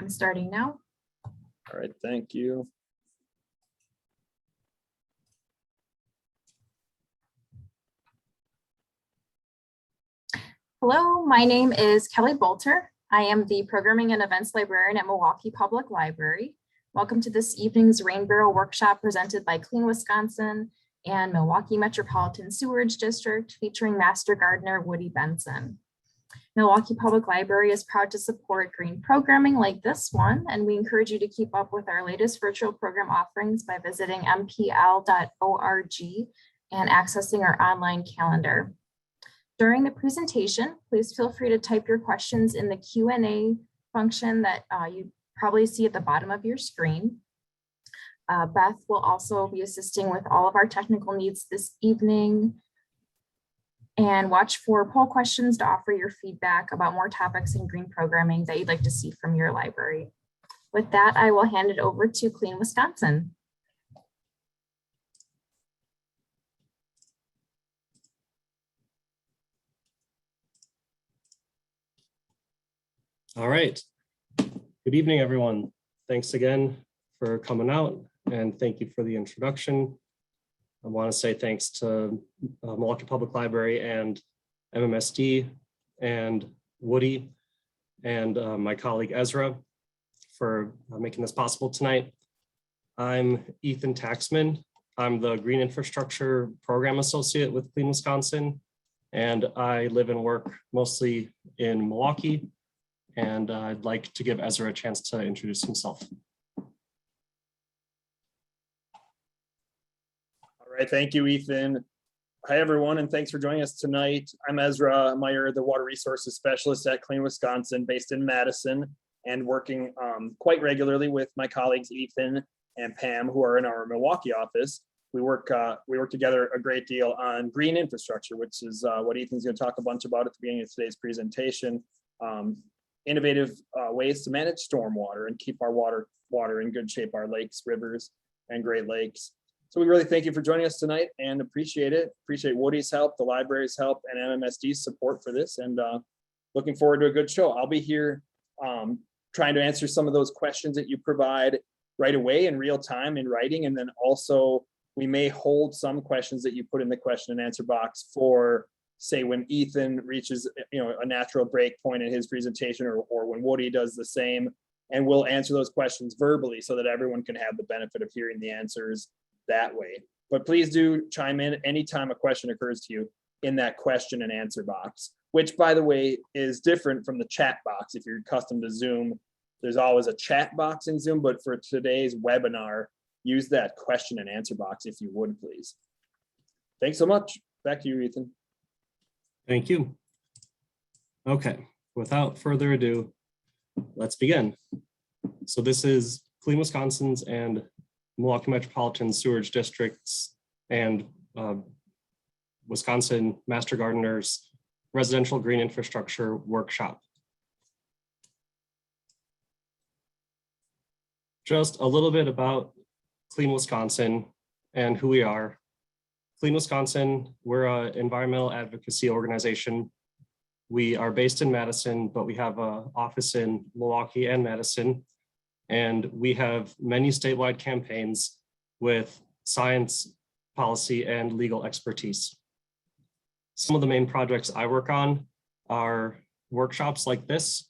I'm starting now. All right, thank you. Hello, my name is Kelly Bolter. I am the Programming and Events Librarian at Milwaukee Public Library. Welcome to this evening's Rain Barrel Workshop presented by Clean Wisconsin and Milwaukee Metropolitan Sewage District, featuring Master Gardener Woody Benson. Milwaukee Public Library is proud to support green programming like this one, and we encourage you to keep up with our latest virtual program offerings by visiting mpl.org and accessing our online calendar. During the presentation, please feel free to type your questions in the Q&A function that you probably see at the bottom of your screen. Beth will also be assisting with all of our technical needs this evening. And watch for poll questions to offer your feedback about more topics in green programming that you'd like to see from your library. With that, I will hand it over to Clean Wisconsin. All right. Good evening, everyone. Thanks again for coming out, and thank you for the introduction. I want to say thanks to Milwaukee Public Library and MMSD and Woody and my colleague Ezra for making this possible tonight. I'm Ethan Taxman. I'm the Green Infrastructure Program Associate with Clean Wisconsin, and I live and work mostly in Milwaukee. And I'd like to give Ezra a chance to introduce himself. All right, thank you, Ethan. Hi, everyone, and thanks for joining us tonight. I'm Ezra Meyer, the Water Resources Specialist at Clean Wisconsin, based in Madison, and working quite regularly with my colleagues Ethan and Pam, who are in our Milwaukee office. We work together a great deal on green infrastructure, which is what Ethan's going to talk a bunch about at the beginning of today's presentation. Innovative ways to manage stormwater and keep our water in good shape, our lakes, rivers, and Great Lakes. So we really thank you for joining us tonight and appreciate it. Appreciate Woody's help, the library's help, and MMSD's support for this, and looking forward to a good show. I'll be here trying to answer some of those questions that you provide right away in real time in writing, and then also we may hold some questions that you put in the question and answer box for, say, when Ethan reaches a natural break point in his presentation, or when Woody does the same, and we'll answer those questions verbally so that everyone can have the benefit of hearing the answers that way. But please do chime in anytime a question occurs to you in that question and answer box, which, by the way, is different from the chat box. If you're accustomed to Zoom, there's always a chat box in Zoom, but for today's webinar, use that question and answer box if you would, please. Thanks so much. Back to you, Ethan. Thank you. Okay, without further ado, let's begin. So this is Clean Wisconsin's and Milwaukee Metropolitan Sewage District's and Wisconsin Master Gardeners Residential Green Infrastructure Workshop. Just a little bit about Clean Wisconsin and who we are. Clean Wisconsin, we're an environmental advocacy organization. We are based in Madison, but we have an office in Milwaukee and Madison. And we have many statewide campaigns with science, policy, and legal expertise. Some of the main projects I work on are workshops like this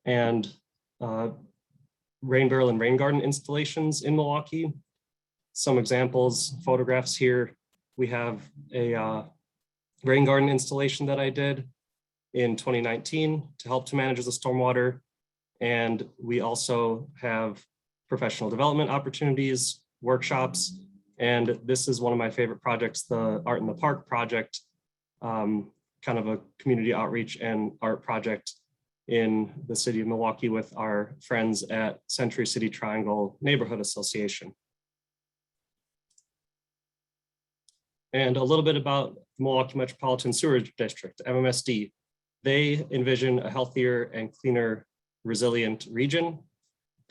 and rain barrel and rain garden installations in Milwaukee. Some examples, photographs here. We have a rain garden installation that I did in 2019 to help to manage the stormwater. And we also have professional development opportunities, workshops, and this is one of my favorite projects, the Art in the Park project, kind of a community outreach and art project in the city of Milwaukee with our friends at Century City Triangle Neighborhood Association. And a little bit about the Milwaukee Metropolitan Sewage District, MMSD. They envision a healthier and cleaner, resilient region.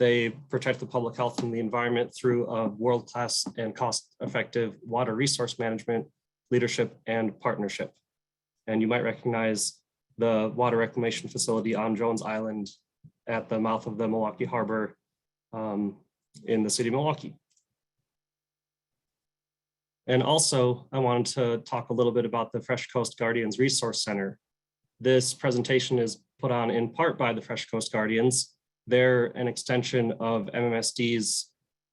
They protect the public health and the environment through a world-class and cost-effective water resource management, leadership, and partnership. And you might recognize the water reclamation facility on Jones Island at the mouth of the Milwaukee Harbor in the city of Milwaukee. And also, I wanted to talk a little bit about the Fresh Coast Guardians Resource Center. This presentation is put on in part by the Fresh Coast Guardians. They're an extension of MMSD's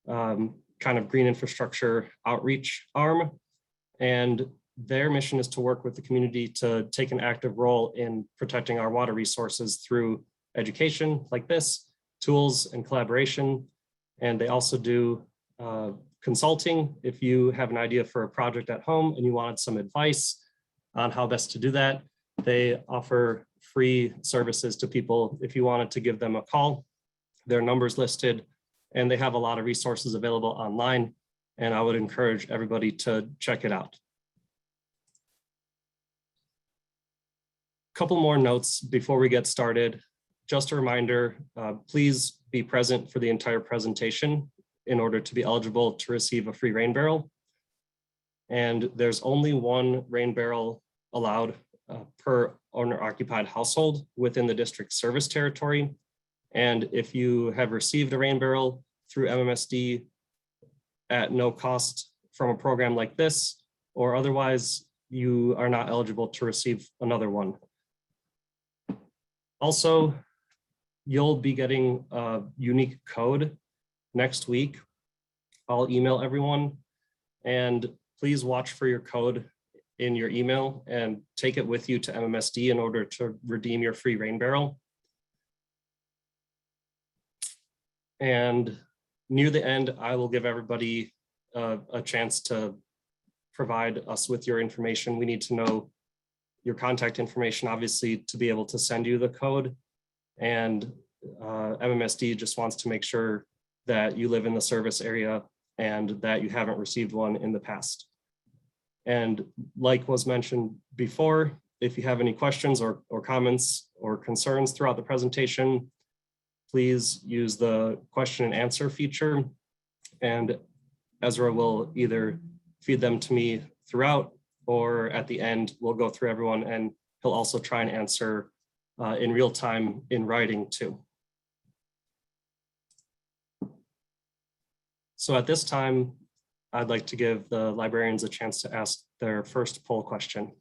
kind of green infrastructure outreach arm. And their mission is to work with the community to take an active role in protecting our water resources through education like this, tools and collaboration. And they also do consulting. If you have an idea for a project at home and you wanted some advice on how best to do that, they offer free services to people if you wanted to give them a call. Their number's listed, and they have a lot of resources available online, and I would encourage everybody to check it out. Couple more notes before we get started. Just a reminder, please be present for the entire presentation in order to be eligible to receive a free rain barrel. And there's only one rain barrel allowed per owner-occupied household within the district service territory. And if you have received a rain barrel through MMSD at no cost from a program like this, or otherwise, you are not eligible to receive another one. Also, you'll be getting a unique code next week. I'll email everyone, and please watch for your code in your email and take it with you to MMSD in order to redeem your free rain barrel. And near the end, I will give everybody a chance to provide us with your information. We need to know your contact information, obviously, to be able to send you the code. And MMSD just wants to make sure that you live in the service area and that you haven't received one in the past. And like was mentioned before, if you have any questions or comments or concerns throughout the presentation, please use the question and answer feature, and Ezra will either feed them to me throughout, or at the end, we'll go through everyone, and he'll also try and answer in real time in writing too. So at this time, I'd like to give the librarians a chance to ask their first poll question.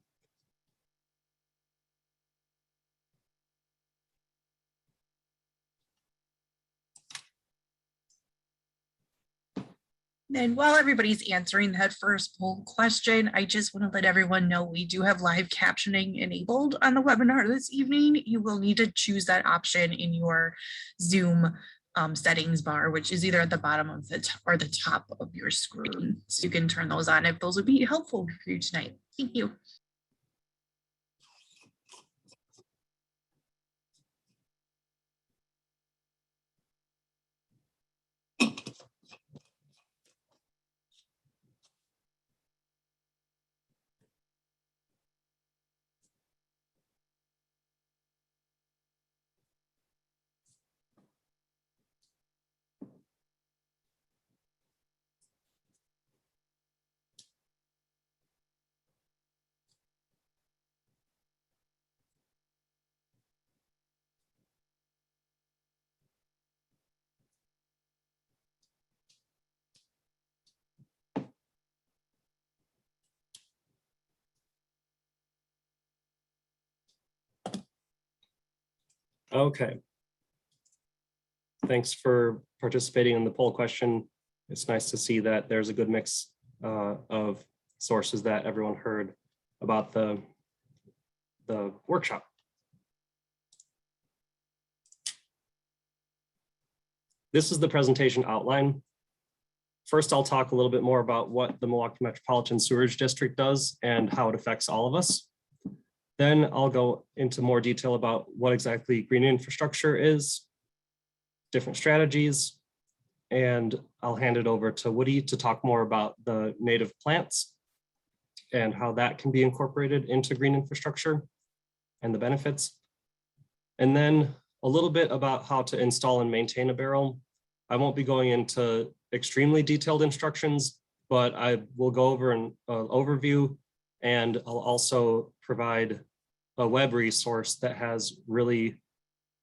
And while everybody's answering that first poll question, I just want to let everyone know we do have live captioning enabled on the webinar this evening. You will need to choose that option in your Zoom settings bar, which is either at the bottom of the or the top of your screen. So you can turn those on if those would be helpful for you tonight. Thank you. Okay. Thanks for participating in the poll question. It's nice to see that there's a good mix of sources that everyone heard about the workshop. This is the presentation outline. First, I'll talk a little bit more about what the Milwaukee Metropolitan Sewerage District does and how it affects all of us. Then I'll go into more detail about what exactly green infrastructure is, different strategies, and I'll hand it over to Woody to talk more about the native plants and how that can be incorporated into green infrastructure and the benefits. And then a little bit about how to install and maintain a barrel. I won't be going into extremely detailed instructions, but I will go over an overview, and I'll also provide a web resource that has really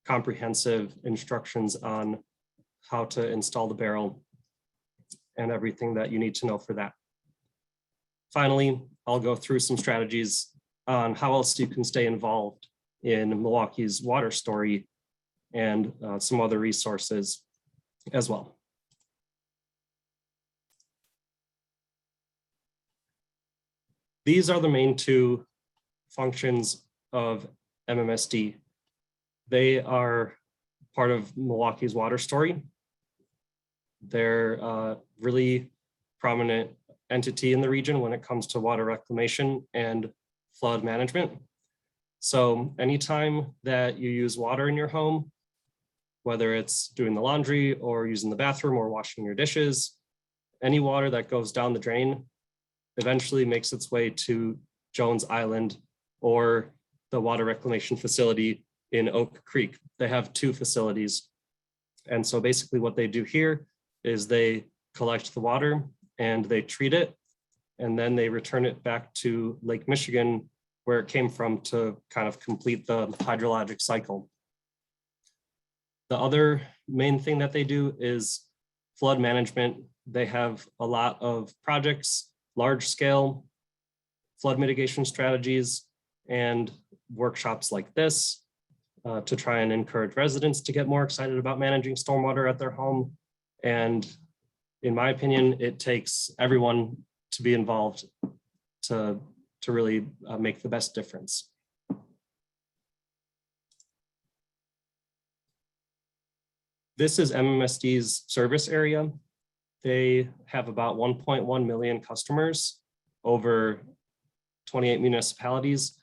comprehensive instructions on how to install the barrel and everything that you need to know for that. Finally, I'll go through some strategies on how else you can stay involved in Milwaukee's water story and some other resources as well. These are the main two functions of MMSD. They are part of Milwaukee's water story. They're a really prominent entity in the region when it comes to water reclamation and flood management. So anytime that you use water in your home, whether it's doing the laundry or using the bathroom or washing your dishes, any water that goes down the drain eventually makes its way to Jones Island or the water reclamation facility in Oak Creek. They have two facilities. And so basically what they do here is they collect the water and they treat it, and then they return it back to Lake Michigan where it came from to kind of complete the hydrologic cycle. The other main thing that they do is flood management. They have a lot of projects, large scale flood mitigation strategies, and workshops like this to try and encourage residents to get more excited about managing stormwater at their home. And in my opinion, it takes everyone to be involved to really make the best difference. This is MMSD's service area. They have about 1.1 million customers over 28 municipalities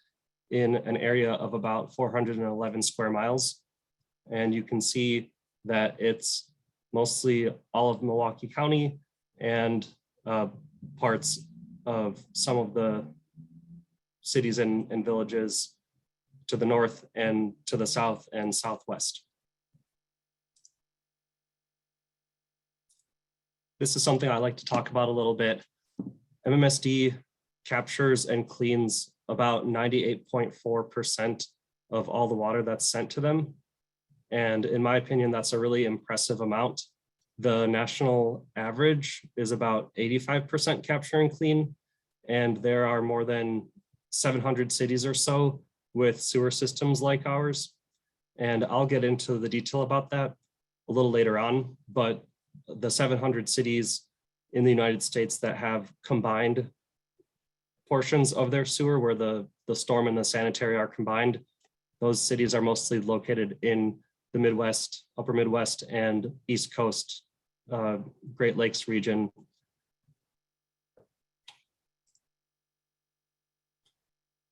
in an area of about 411 square miles. And you can see that it's mostly all of Milwaukee County and parts of some of the cities and villages to the north and to the south and southwest. This is something I like to talk about a little bit. MMSD captures and cleans about 98.4% of all the water that's sent to them. And in my opinion, that's a really impressive amount. The national average is about 85% capture and clean. And there are more than 700 cities or so with sewer systems like ours. And I'll get into the detail about that a little later on, but the 700 cities in the United States that have combined portions of their sewer where the storm and the sanitary are combined, those cities are mostly located in the Midwest, Upper Midwest, and East Coast Great Lakes region.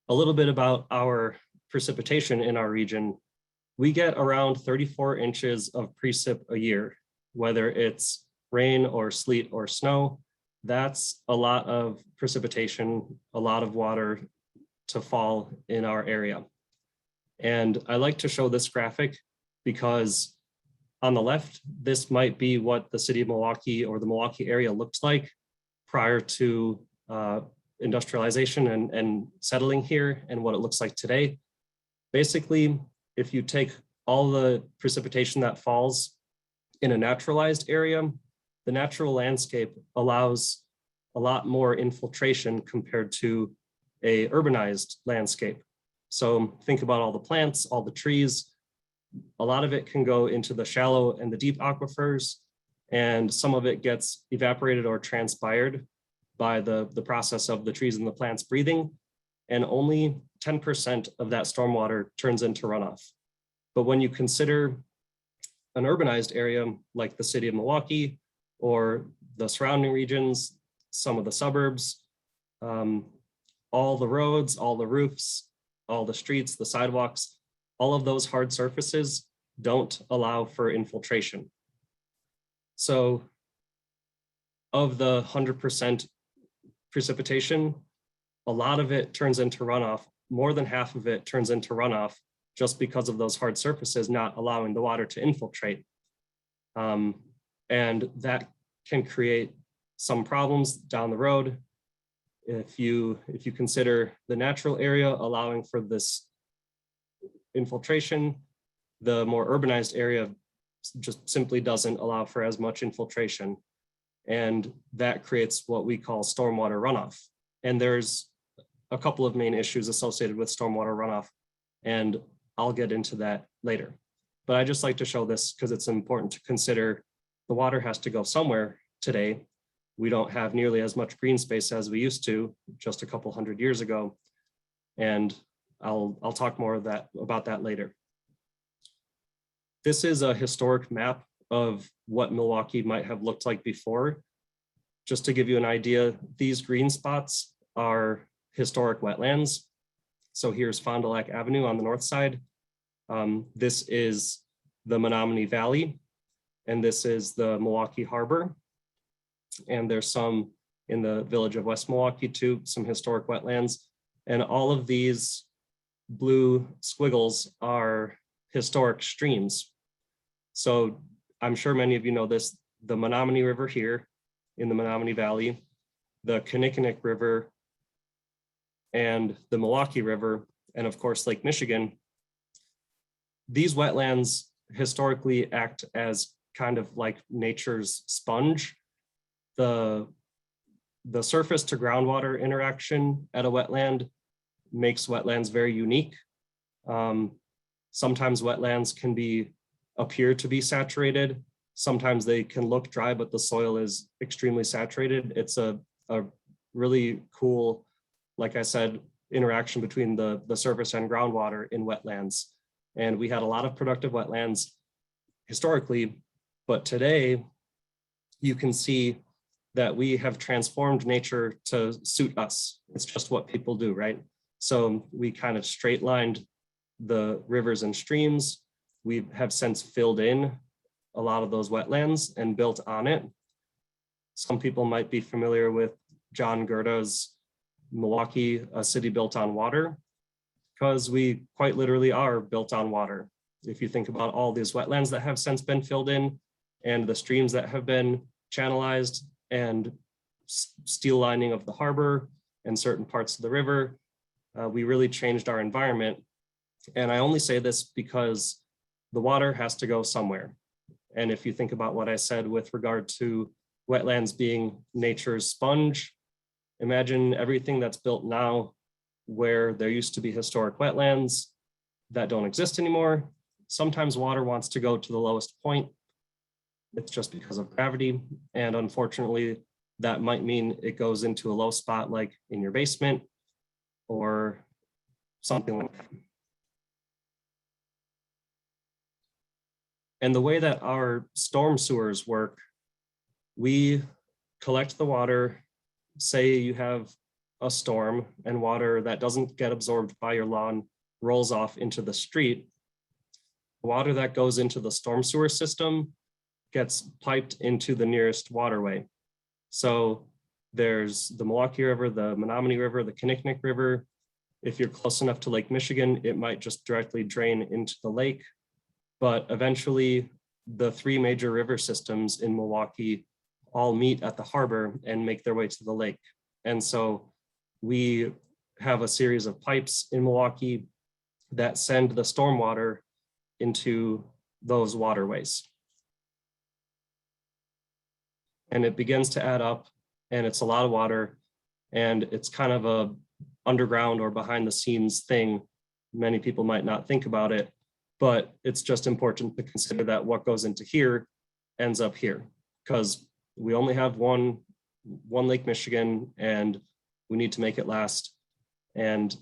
A little bit about our precipitation in our region. We get around 34 inches of precip a year, whether it's rain or sleet or snow. That's a lot of precipitation, a lot of water to fall in our area. And I like to show this graphic because on the left, this might be what the city of Milwaukee or the Milwaukee area looked like prior to industrialization and settling here and what it looks like today. Basically, if you take all the precipitation that falls in a naturalized area, the natural landscape allows a lot more infiltration compared to a urbanized landscape. So think about all the plants, all the trees. A lot of it can go into the shallow and the deep aquifers, and some of it gets evaporated or transpired by the process of the trees and the plants breathing, and only 10% of that stormwater turns into runoff. But when you consider an urbanized area like the city of Milwaukee or the surrounding regions, some of the suburbs, all the roads, all the roofs, all the streets, the sidewalks, all of those hard surfaces don't allow for infiltration. So of the 100% precipitation, a lot of it turns into runoff. More than half of it turns into runoff just because of those hard surfaces not allowing the water to infiltrate. And that can create some problems down the road. If you consider the natural area allowing for this infiltration, the more urbanized area just simply doesn't allow for as much infiltration. And that creates what we call stormwater runoff. And there's a couple of main issues associated with stormwater runoff, and I'll get into that later. But I just like to show this because it's important to consider the water has to go somewhere today. We don't have nearly as much green space as we used to just a couple hundred years ago. And I'll talk more about that later. This is a historic map of what Milwaukee might have looked like before. Just to give you an idea, these green spots are historic wetlands. So here's Fond du Lac Avenue on the north side. This is the Menominee Valley, and this is the Milwaukee Harbor. And there's some in the village of West Milwaukee too, some historic wetlands. And all of these blue squiggles are historic streams. So I'm sure many of you know this, the Menominee River here in the Menominee Valley, the Kuniconic River, and the Milwaukee River, and of course, Lake Michigan. These wetlands historically act as kind of like nature's sponge. The surface to groundwater interaction at a wetland makes wetlands very unique. Sometimes wetlands can appear to be saturated. Sometimes they can look dry, but the soil is extremely saturated. It's a really cool, like I said, interaction between the surface and groundwater in wetlands. And we had a lot of productive wetlands historically, but today you can see that we have transformed nature to suit us. It's just what people do, right? So we kind of straight lined the rivers and streams. We have since filled in a lot of those wetlands and built on it. Some people might be familiar with John Goethe's Milwaukee, a city built on water, because we quite literally are built on water. If you think about all these wetlands that have since been filled in and the streams that have been channelized and steel lining of the harbor and certain parts of the river, we really changed our environment. And I only say this because the water has to go somewhere. And if you think about what I said with regard to wetlands being nature's sponge, imagine everything that's built now where there used to be historic wetlands that don't exist anymore. Sometimes water wants to go to the lowest point. It's just because of gravity. And unfortunately, that might mean it goes into a low spot like in your basement or something like that. And the way that our storm sewers work, we collect the water. Say you have a storm and water that doesn't get absorbed by your lawn rolls off into the street. Water that goes into the storm sewer system gets piped into the nearest waterway. So there's the Milwaukee River, the Menominee River, the Kuniconic River. If you're close enough to Lake Michigan, it might just directly drain into the lake. But eventually, the three major river systems in Milwaukee all meet at the harbor and make their way to the lake. And so we have a series of pipes in Milwaukee that send the stormwater into those waterways. And it begins to add up, and it's a lot of water, and it's kind of a underground or behind the scenes thing. Many people might not think about it, but it's just important to consider that what goes into here ends up here, because we only have one Lake Michigan, and we need to make it last. And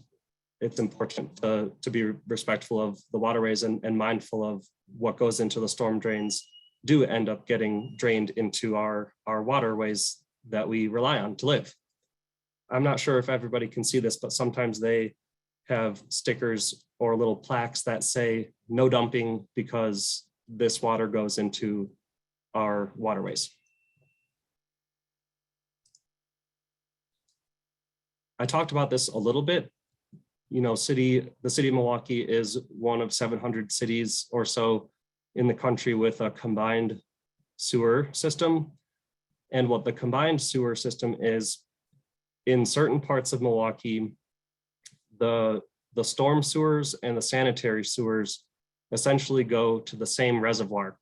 it's important to be respectful of the waterways and mindful of what goes into the storm drains do end up getting drained into our waterways that we rely on to live. I'm not sure if everybody can see this, but sometimes they have stickers or little plaques that say no dumping because this water goes into our waterways. I talked about this a little bit. You know, the city of Milwaukee is one of 700 cities or so in the country with a combined sewer system. And what the combined sewer system is, in certain parts of Milwaukee, the storm sewers and the sanitary sewers essentially go to the same reservoir.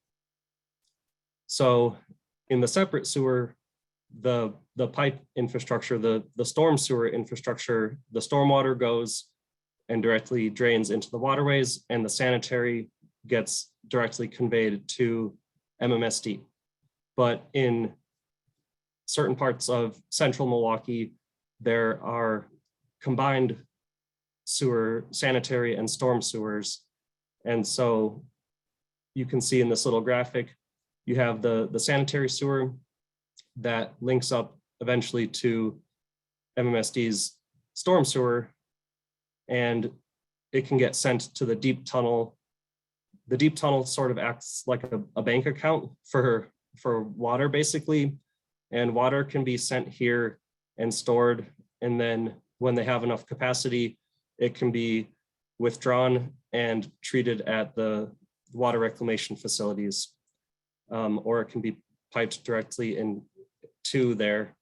So in the separate sewer, the pipe infrastructure, the storm sewer infrastructure, the stormwater goes and directly drains into the waterways, and the sanitary gets directly conveyed to MMSD. But in certain parts of central Milwaukee, there are combined sewer, sanitary and storm sewers. And so you can see in this little graphic, you have the sanitary sewer that links up eventually to MMSD's storm sewer, and it can get sent to the deep tunnel. The deep tunnel sort of acts like a bank account for water, basically, and water can be sent here and stored, and then when they have enough capacity, it can be withdrawn and treated at the water reclamation facilities, or it can be piped directly into there,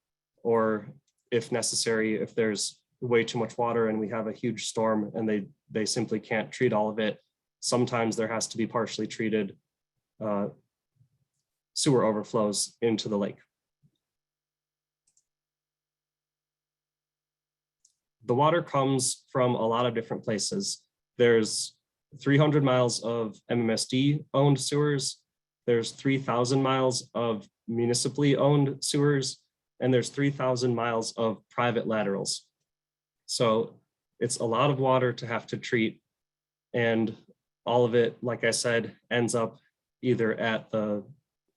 or if necessary, if there's way too much water and we have a huge storm and they simply can't treat all of it, sometimes there has to be partially treated sewer overflows into the lake. The water comes from a lot of different places. There's 300 miles of MMSD owned sewers. There's 3,000 miles of municipally owned sewers, and there's 3,000 miles of private laterals. So it's a lot of water to have to treat, and all of it, like I said, ends up either at the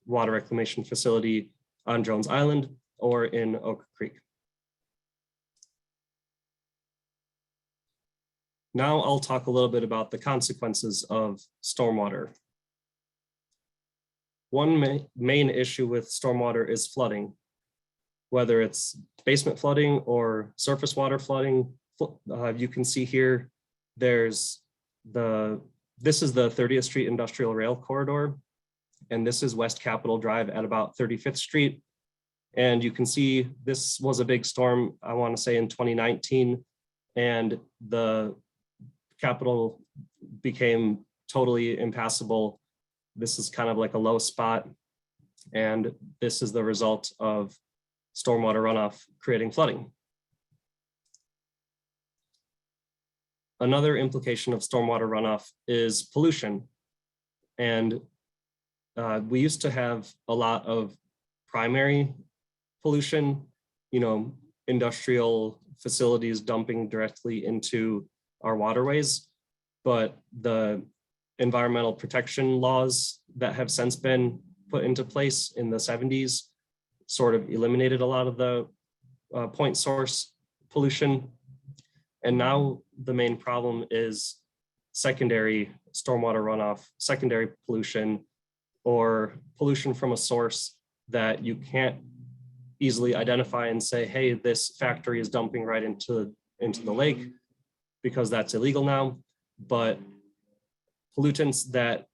water reclamation facility on Jones Island or in Oak Creek. Now I'll talk a little bit about the consequences of stormwater. One main issue with stormwater is flooding, whether it's basement flooding or surface water flooding. You can see here, this is the 30th Street Industrial Rail Corridor, and this is West Capitol Drive at about 35th Street. And you can see this was a big storm, I want to say in 2019, and the Capitol became totally impassable. This is kind of like a low spot, and this is the result of stormwater runoff creating flooding. Another implication of stormwater runoff is pollution. And we used to have a lot of primary pollution, industrial facilities dumping directly into our waterways, but the environmental protection laws that have since been put into place in the 70s sort of eliminated a lot of the point source pollution. And now the main problem is secondary stormwater runoff, secondary pollution, or pollution from a source that you can't easily identify and say, hey, this factory is dumping right into the lake, because that's illegal now. But pollutants that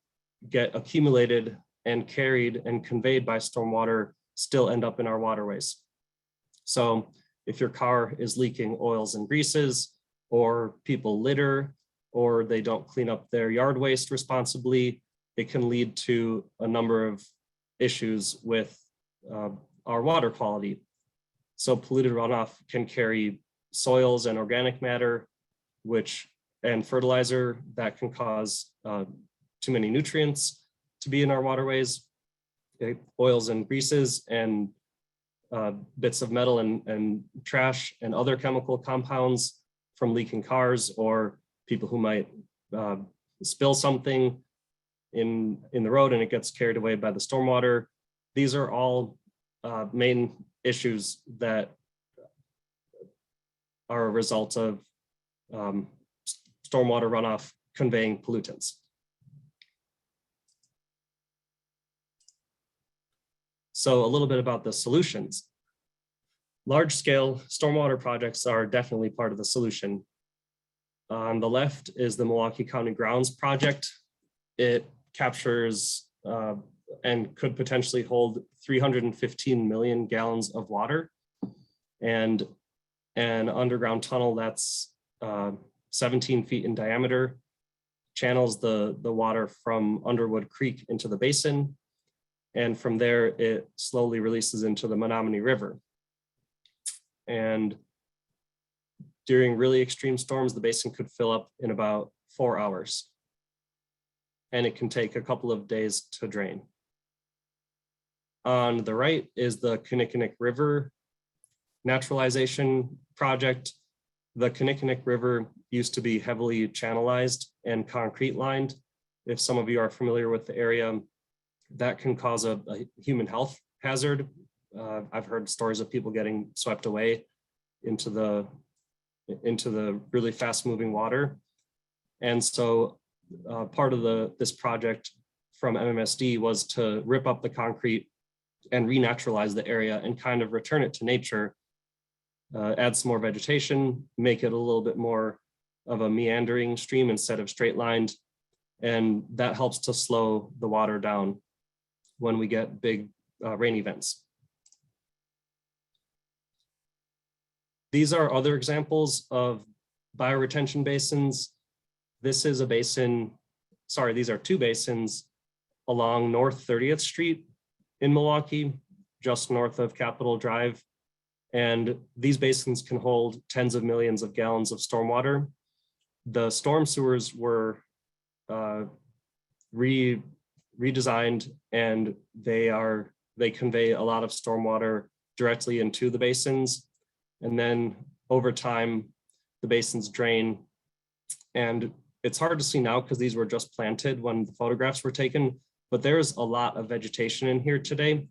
get accumulated and carried and conveyed by stormwater still end up in our waterways. So if your car is leaking oils and greases, or people litter, or they don't clean up their yard waste responsibly, it can lead to a number of issues with our water quality. So polluted runoff can carry soils and organic matter, and fertilizer that can cause too many nutrients to be in our waterways, okay? Oils and greases and bits of metal and trash and other chemical compounds from leaking cars, or people who might spill something in the road and it gets carried away by the stormwater. These are all main issues that are a result of stormwater runoff conveying pollutants. So a little bit about the solutions. Large-scale stormwater projects are definitely part of the solution. On the left is the Milwaukee County Grounds Project. It captures and could potentially hold 315 million gallons of water, and an underground tunnel that's 17 feet in diameter channels the water from Underwood Creek into the basin. And from there, it slowly releases into the Menominee River. And during really extreme storms, the basin could fill up in about 4 hours. And it can take a couple of days to drain. On the right is the Kuniconic River Naturalization project. The Kuniconic River used to be heavily channelized and concrete lined. If some of you are familiar with the area, that can cause a human health hazard. I've heard stories of people getting swept away into the really fast moving water. And so part of this project from MMSD was to rip up the concrete and renaturalize the area and kind of return it to nature, add some more vegetation, make it a little bit more of a meandering stream instead of straight lined. And that helps to slow the water down when we get big rain events. These are other examples of bioretention basins. This is a basin, sorry, these are two basins along North 30th Street in Milwaukee, just north of Capitol Drive. And these basins can hold tens of millions of gallons of stormwater. The storm sewers were redesigned, and they convey a lot of stormwater directly into the basins. And then over time, the basins drain. And it's hard to see now because these were just planted when the photographs were taken, but there's a lot of vegetation in here today.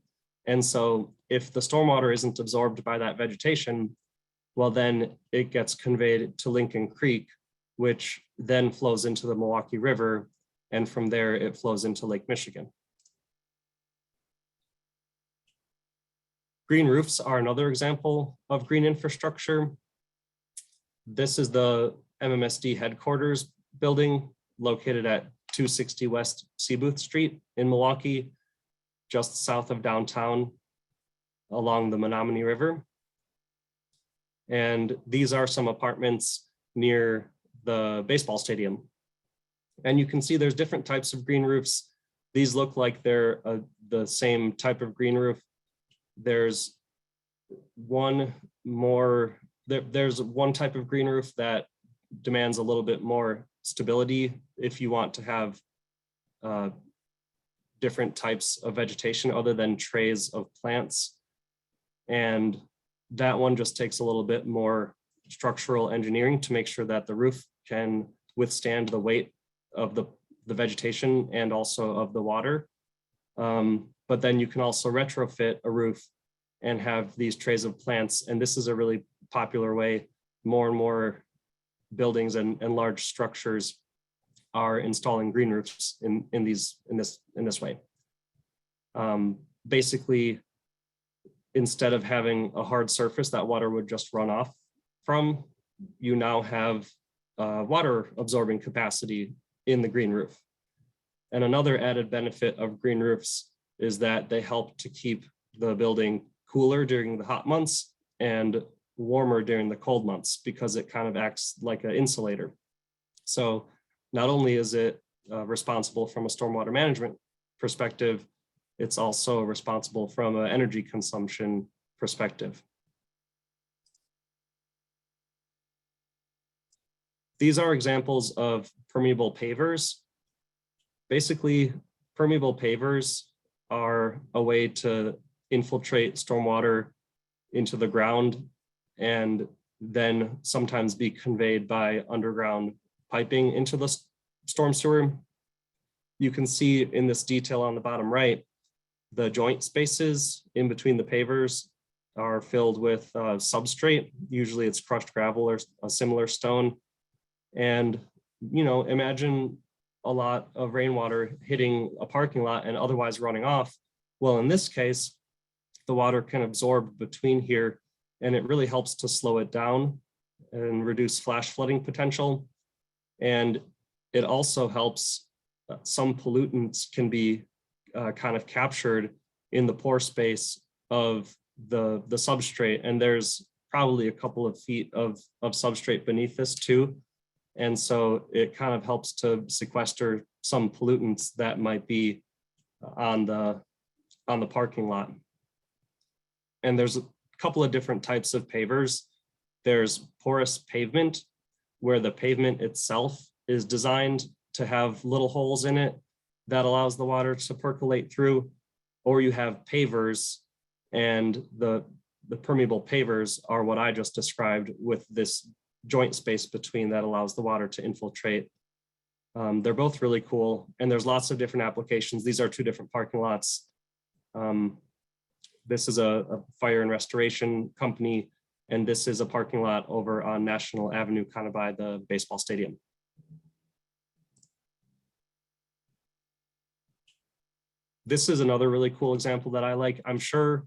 And so if the stormwater isn't absorbed by that vegetation, well, then it gets conveyed to Lincoln Creek, which then flows into the Milwaukee River. And from there, it flows into Lake Michigan. Green roofs are another example of green infrastructure. This is the MMSD headquarters building located at 260 West Seabooth Street in Milwaukee, just south of downtown along the Menominee River. And these are some apartments near the baseball stadium. And you can see there's different types of green roofs. These look like they're the same type of green roof. There's one type of green roof that demands a little bit more stability if you want to have different types of vegetation other than trays of plants. And that one just takes a little bit more structural engineering to make sure that the roof can withstand the weight of the vegetation and also of the water. But then you can also retrofit a roof and have these trays of plants. And this is a really popular way. More and more buildings and large structures are installing green roofs in this way. Basically, instead of having a hard surface that water would just run off from, you now have water absorbing capacity in the green roof. And another added benefit of green roofs is that they help to keep the building cooler during the hot months and warmer during the cold months because it kind of acts like an insulator. So not only is it responsible from a stormwater management perspective, it's also responsible from an energy consumption perspective. These are examples of permeable pavers. Basically, permeable pavers are a way to infiltrate stormwater into the ground and then sometimes be conveyed by underground piping into the storm sewer. You can see in this detail on the bottom right, the joint spaces in between the pavers are filled with substrate. Usually it's crushed gravel or a similar stone. And, you know, imagine a lot of rainwater hitting a parking lot and otherwise running off. Well, in this case, the water can absorb between here, and it really helps to slow it down and reduce flash flooding potential. And it also helps some pollutants can be kind of captured in the pore space of the substrate. And there's probably a couple of feet of substrate beneath this too. And so it kind of helps to sequester some pollutants that might be on the parking lot. And there's a couple of different types of pavers. There's porous pavement, where the pavement itself is designed to have little holes in it that allows the water to percolate through, or you have pavers, and the permeable pavers are what I just described, with this joint space between that allows the water to infiltrate. They're both really cool, and there's lots of different applications. These are two different parking lots. This is a fire and restoration company, and this is a parking lot over on National Avenue, kind of by the baseball stadium. This is another really cool example that I like. I'm sure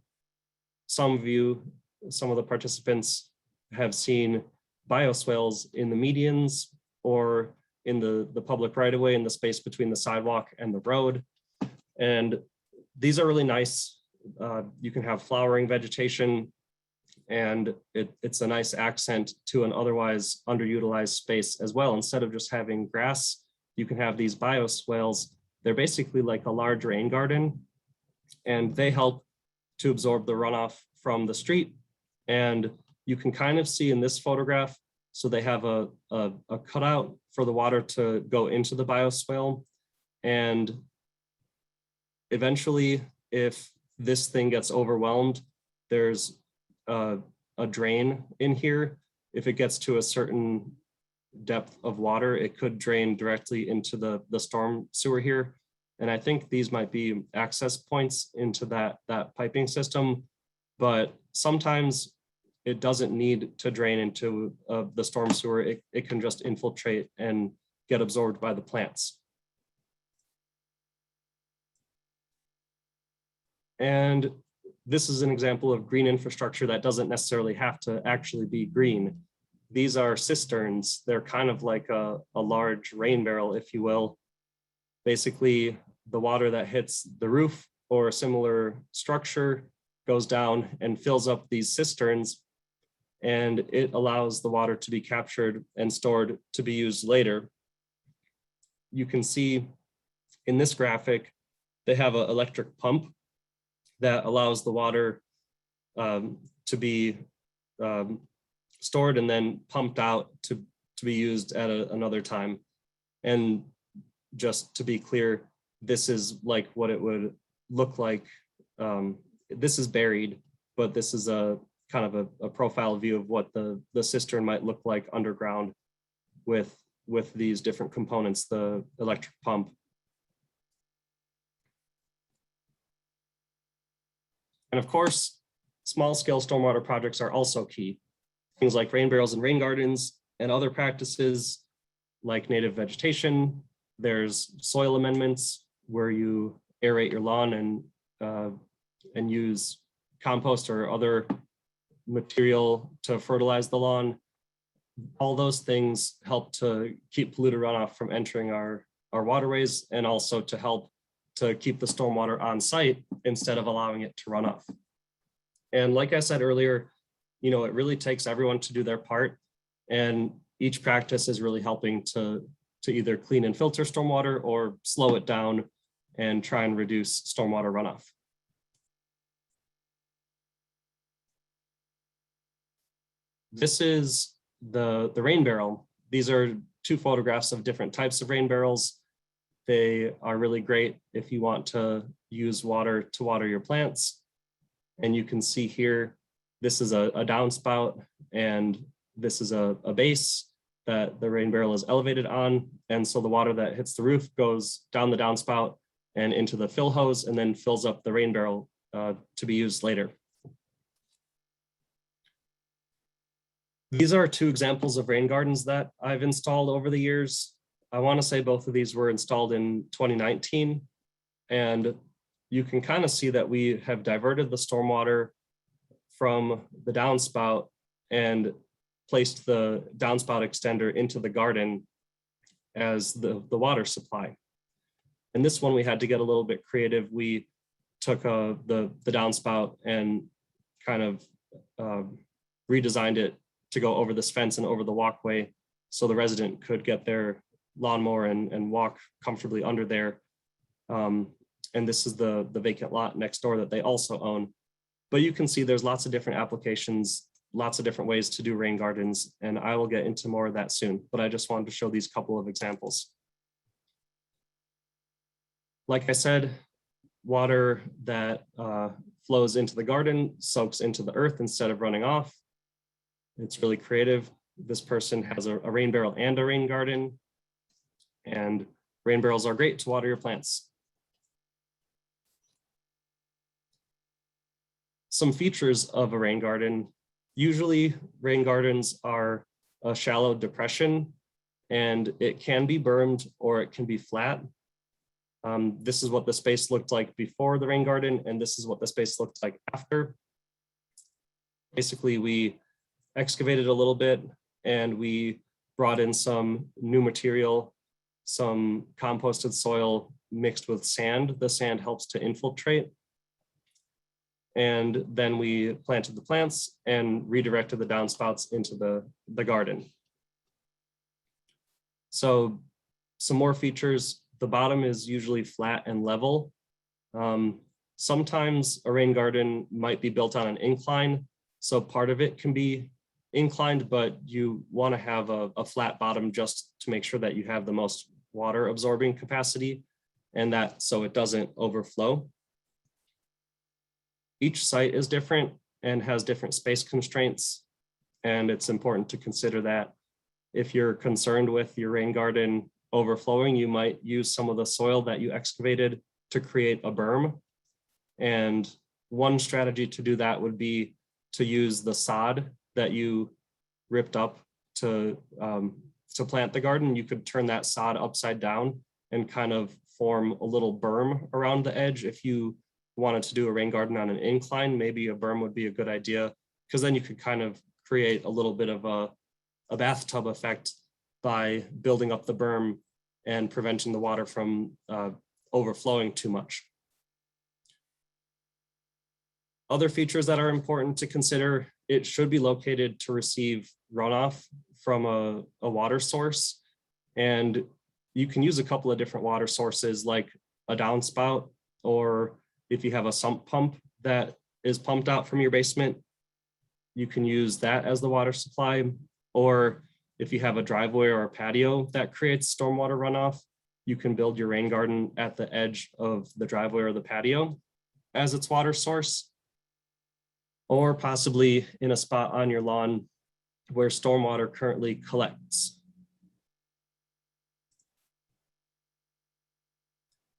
some of the participants have seen bioswales in the medians or in the public right of way, in the space between the sidewalk and the road. And these are really nice. You can have flowering vegetation, and it's a nice accent to an otherwise underutilized space as well. Instead of just having grass, you can have these bioswales. They're basically like a large rain garden, and they help to absorb the runoff from the street. And you can kind of see in this photograph, so they have a cutout for the water to go into the bioswale. And eventually, if this thing gets overwhelmed, there's a drain in here. If it gets to a certain depth of water, it could drain directly into the storm sewer here. And I think these might be access points into that piping system, but sometimes it doesn't need to drain into the storm sewer. It can just infiltrate and get absorbed by the plants. And this is an example of green infrastructure that doesn't necessarily have to actually be green. These are cisterns. They're kind of like a large rain barrel, if you will. Basically, the water that hits the roof or a similar structure goes down and fills up these cisterns, and it allows the water to be captured and stored to be used later. You can see in this graphic, they have an electric pump that allows the water to be stored and then pumped out to be used at another time. And just to be clear, this is like what it would look like. This is buried, but this is a kind of a profile view of what the cistern might look like underground with these different components, the electric pump. And of course, small scale stormwater projects are also key. Things like rain barrels and rain gardens and other practices like native vegetation. There's soil amendments where you aerate your lawn and use compost or other material to fertilize the lawn. All those things help to keep polluted runoff from entering our waterways, and also to help to keep the stormwater on site instead of allowing it to run off. And like I said earlier, it really takes everyone to do their part, and each practice is really helping to either clean and filter stormwater or slow it down and try and reduce stormwater runoff. This is the rain barrel. These are two photographs of different types of rain barrels. They are really great if you want to use water to water your plants. And you can see here, this is a downspout, and this is a base that the rain barrel is elevated on. And so the water that hits the roof goes down the downspout and into the fill hose, and then fills up the rain barrel to be used later. These are two examples of rain gardens that I've installed over the years. I want to say both of these were installed in 2019, and you can kind of see that we have diverted the stormwater from the downspout and placed the downspout extender into the garden as the water supply. And this one we had to get a little bit creative. We took the downspout and kind of redesigned it to go over this fence and over the walkway, so the resident could get their lawnmower and walk comfortably under there. And this is the vacant lot next door that they also own. But you can see there's lots of different applications, lots of different ways to do rain gardens, and I will get into more of that soon, but I just wanted to show these couple of examples. Like I said, water that flows into the garden soaks into the earth instead of running off. It's really creative. This person has a rain barrel and a rain garden, and rain barrels are great to water your plants. Some features of a rain garden. Usually rain gardens are a shallow depression, and it can be bermed or it can be flat. This is what the space looked like before the rain garden, and this is what the space looked like after. Basically, we excavated a little bit and we brought in some new material, some composted soil mixed with sand. The sand helps to infiltrate. And then we planted the plants and redirected the downspouts into the garden. So some more features. The bottom is usually flat and level. Sometimes a rain garden might be built on an incline, so part of it can be inclined, but you want to have a flat bottom just to make sure that you have the most water absorbing capacity, and that so it doesn't overflow. Each site is different and has different space constraints, and it's important to consider that. If you're concerned with your rain garden overflowing, you might use some of the soil that you excavated to create a berm. And one strategy to do that would be to use the sod that you ripped up to plant the garden. You could turn that sod upside down and kind of form a little berm around the edge. If you wanted to do a rain garden on an incline, maybe a berm would be a good idea, because then you could kind of create a little bit of a bathtub effect by building up the berm and preventing the water from overflowing too much. Other features that are important to consider: it should be located to receive runoff from a water source. And you can use a couple of different water sources, like a downspout, or if you have a sump pump that is pumped out from your basement, you can use that as the water supply. Or if you have a driveway or a patio that creates stormwater runoff, you can build your rain garden at the edge of the driveway or the patio as its water source, or possibly in a spot on your lawn where stormwater currently collects.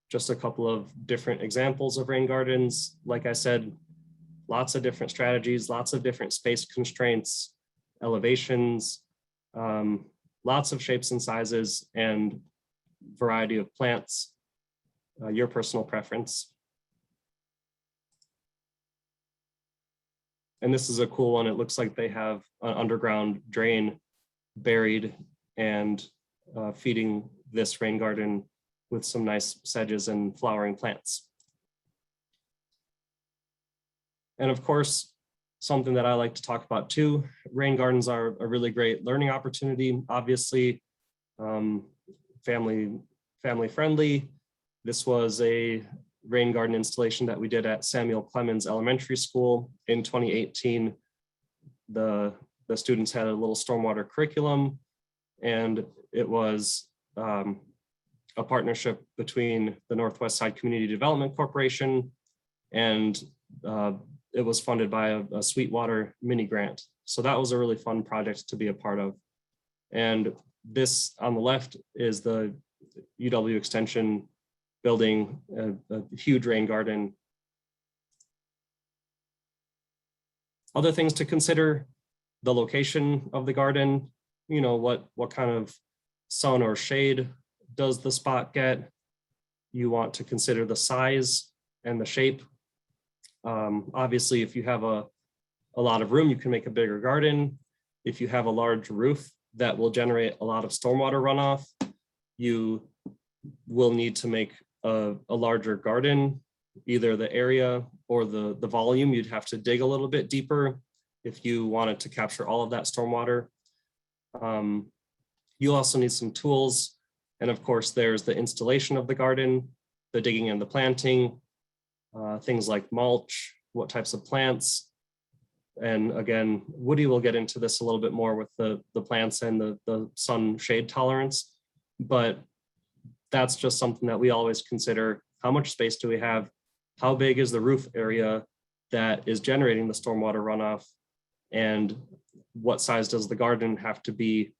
Just a couple of different examples of rain gardens. Like I said, lots of different strategies, lots of different space constraints, elevations, lots of shapes and sizes, and variety of plants, your personal preference. And this is a cool one. It looks like they have an underground drain buried and feeding this rain garden with some nice sedges and flowering plants. And of course, something that I like to talk about too, rain gardens are a really great learning opportunity. Obviously, family friendly. This was a rain garden installation that we did at Samuel Clemens Elementary School in 2018. The students had a little stormwater curriculum, and it was a partnership between the Northwest Side Community Development Corporation, and it was funded by a Sweetwater mini grant. So that was a really fun project to be a part of. And this on the left is the UW Extension building a huge rain garden. Other things to consider: the location of the garden, you know, what kind of sun or shade does the spot get? You want to consider the size and the shape. Obviously, if you have a lot of room, you can make a bigger garden. If you have a large roof that will generate a lot of stormwater runoff, you will need to make a larger garden. Either the area or the volume, you'd have to dig a little bit deeper if you wanted to capture all of that stormwater. You also need some tools. And of course, there's the installation of the garden, the digging and the planting, things like mulch, what types of plants. And again, Woody will get into this a little bit more with the plants and the sun shade tolerance, but that's just something that we always consider. How much space do we have? How big is the roof area that is generating the stormwater runoff? And what size does the garden have to be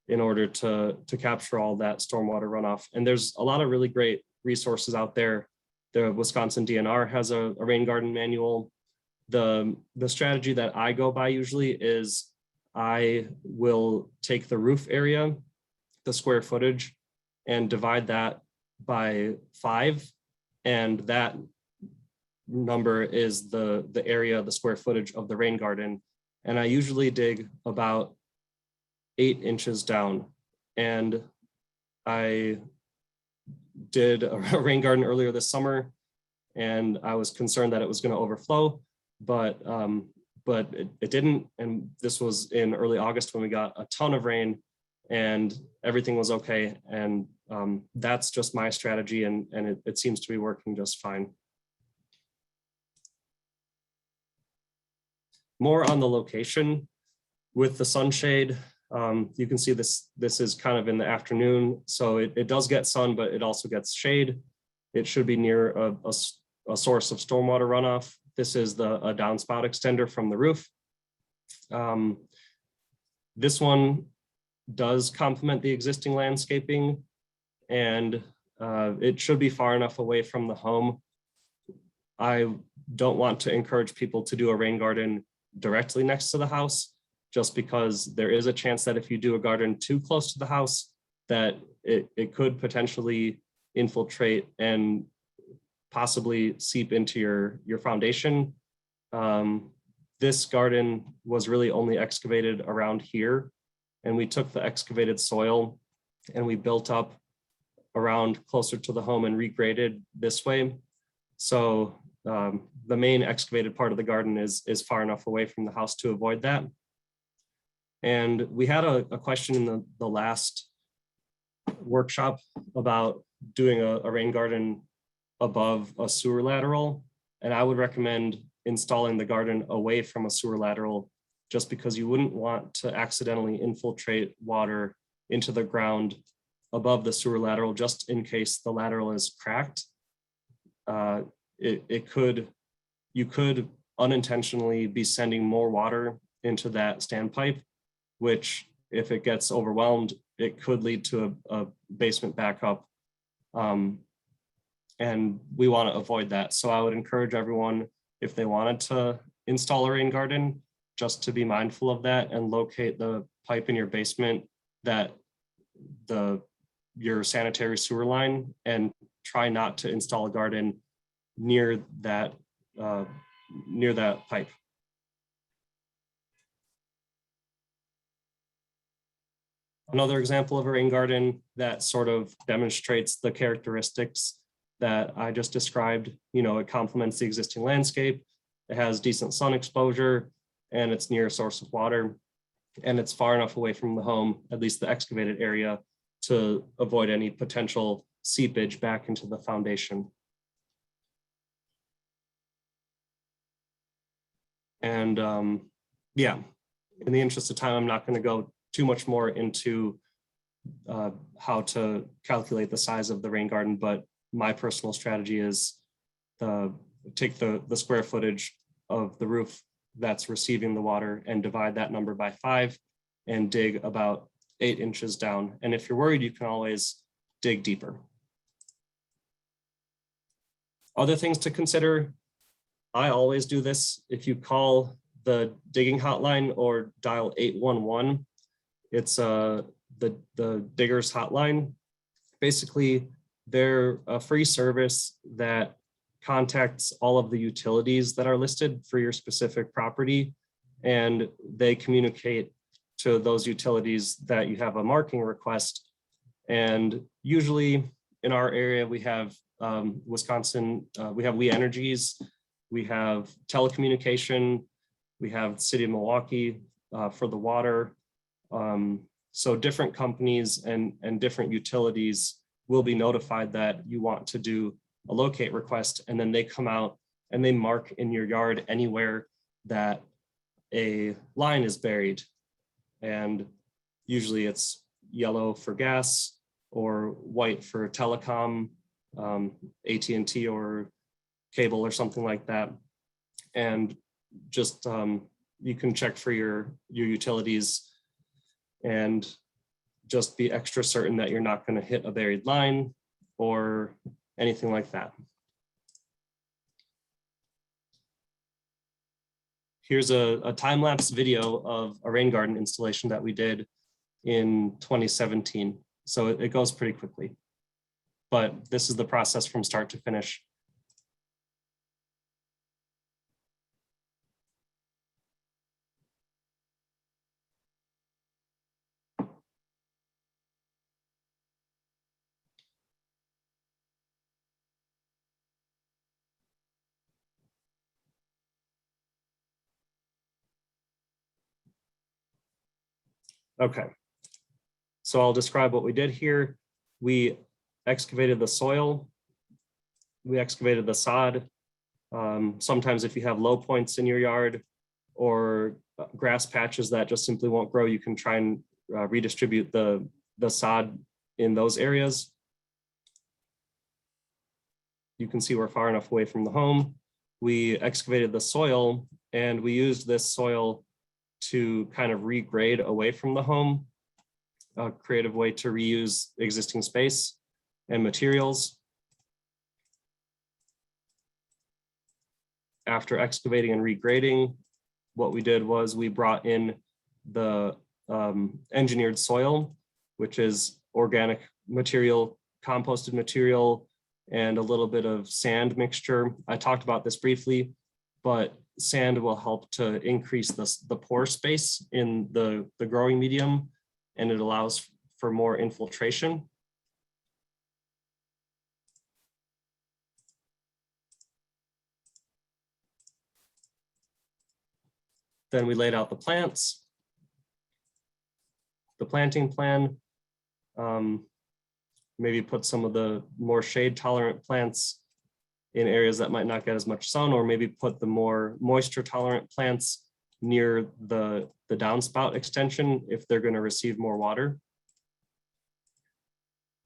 in order to capture all that stormwater runoff? And there's a lot of really great resources out there. The Wisconsin DNR has a rain garden manual. The strategy that I go by usually is I will take the roof area, the square footage, and divide that by 5. And that number is the area, the square footage of the rain garden. And I usually dig about 8 inches down. And I did a rain garden earlier this summer, and I was concerned that it was going to overflow, but it didn't. And this was in early August when we got a ton of rain and everything was okay. And that's just my strategy, and it seems to be working just fine. More on the location with the sunshade. You can see this is kind of in the afternoon, so it does get sun, but it also gets shade. It should be near a source of stormwater runoff. This is a downspout extender from the roof. This one does complement the existing landscaping, and it should be far enough away from the home. I don't want to encourage people to do a rain garden directly next to the house, just because there is a chance that if you do a garden too close to the house, that it could potentially infiltrate and possibly seep into your foundation. This garden was really only excavated around here, and we took the excavated soil and we built up around closer to the home and regraded this way. So the main excavated part of the garden is far enough away from the house to avoid that. And we had a question in the last workshop about doing a rain garden above a sewer lateral. And I would recommend installing the garden away from a sewer lateral, just because you wouldn't want to accidentally infiltrate water into the ground above the sewer lateral, just in case the lateral is cracked. You could unintentionally be sending more water into that standpipe, which if it gets overwhelmed, it could lead to a basement backup. And we want to avoid that. So I would encourage everyone, if they wanted to install a rain garden, just to be mindful of that and locate the pipe in your basement that your sanitary sewer line, and try not to install a garden near that pipe. Another example of a rain garden that sort of demonstrates the characteristics that I just described. You know, it complements the existing landscape, it has decent sun exposure, and it's near a source of water, and it's far enough away from the home, at least the excavated area, to avoid any potential seepage back into the foundation. And yeah, in the interest of time, I'm not going to go too much more into how to calculate the size of the rain garden, but my personal strategy is take the square footage of the roof that's receiving the water and divide that number by 5 and dig about 8 inches down. And if you're worried, you can always dig deeper. Other things to consider, I always do this. If you call the digging hotline or dial 811, it's the diggers hotline. Basically, they're a free service that contacts all of the utilities that are listed for your specific property, and they communicate to those utilities that you have a marking request. And usually in our area, we have Wisconsin, we have We Energies, we have telecommunication, we have City of Milwaukee for the water. So different companies and different utilities will be notified that you want to do a locate request, and then they come out and they mark in your yard anywhere that a line is buried. And usually it's yellow for gas or white for telecom, AT&T or cable or something like that. And just you can check for your utilities and just be extra certain that you're not going to hit a buried line or anything like that. Here's a time-lapse video of a rain garden installation that we did in 2017. So it goes pretty quickly, but this is the process from start to finish. Okay, so I'll describe what we did here. We excavated the soil, we excavated the sod. Sometimes if you have low points in your yard or grass patches that just simply won't grow, you can try and redistribute the sod in those areas. You can see we're far enough away from the home. We excavated the soil and we used this soil to kind of regrade away from the home, a creative way to reuse existing space and materials. After excavating and regrading, what we did was we brought in the engineered soil, which is organic material, composted material, and a little bit of sand mixture. I talked about this briefly, but sand will help to increase the pore space in the growing medium, and it allows for more infiltration. Then we laid out the plants, the planting plan, maybe put some of the more shade tolerant plants in areas that might not get as much sun, or maybe put the more moisture tolerant plants near the downspout extension if they're going to receive more water.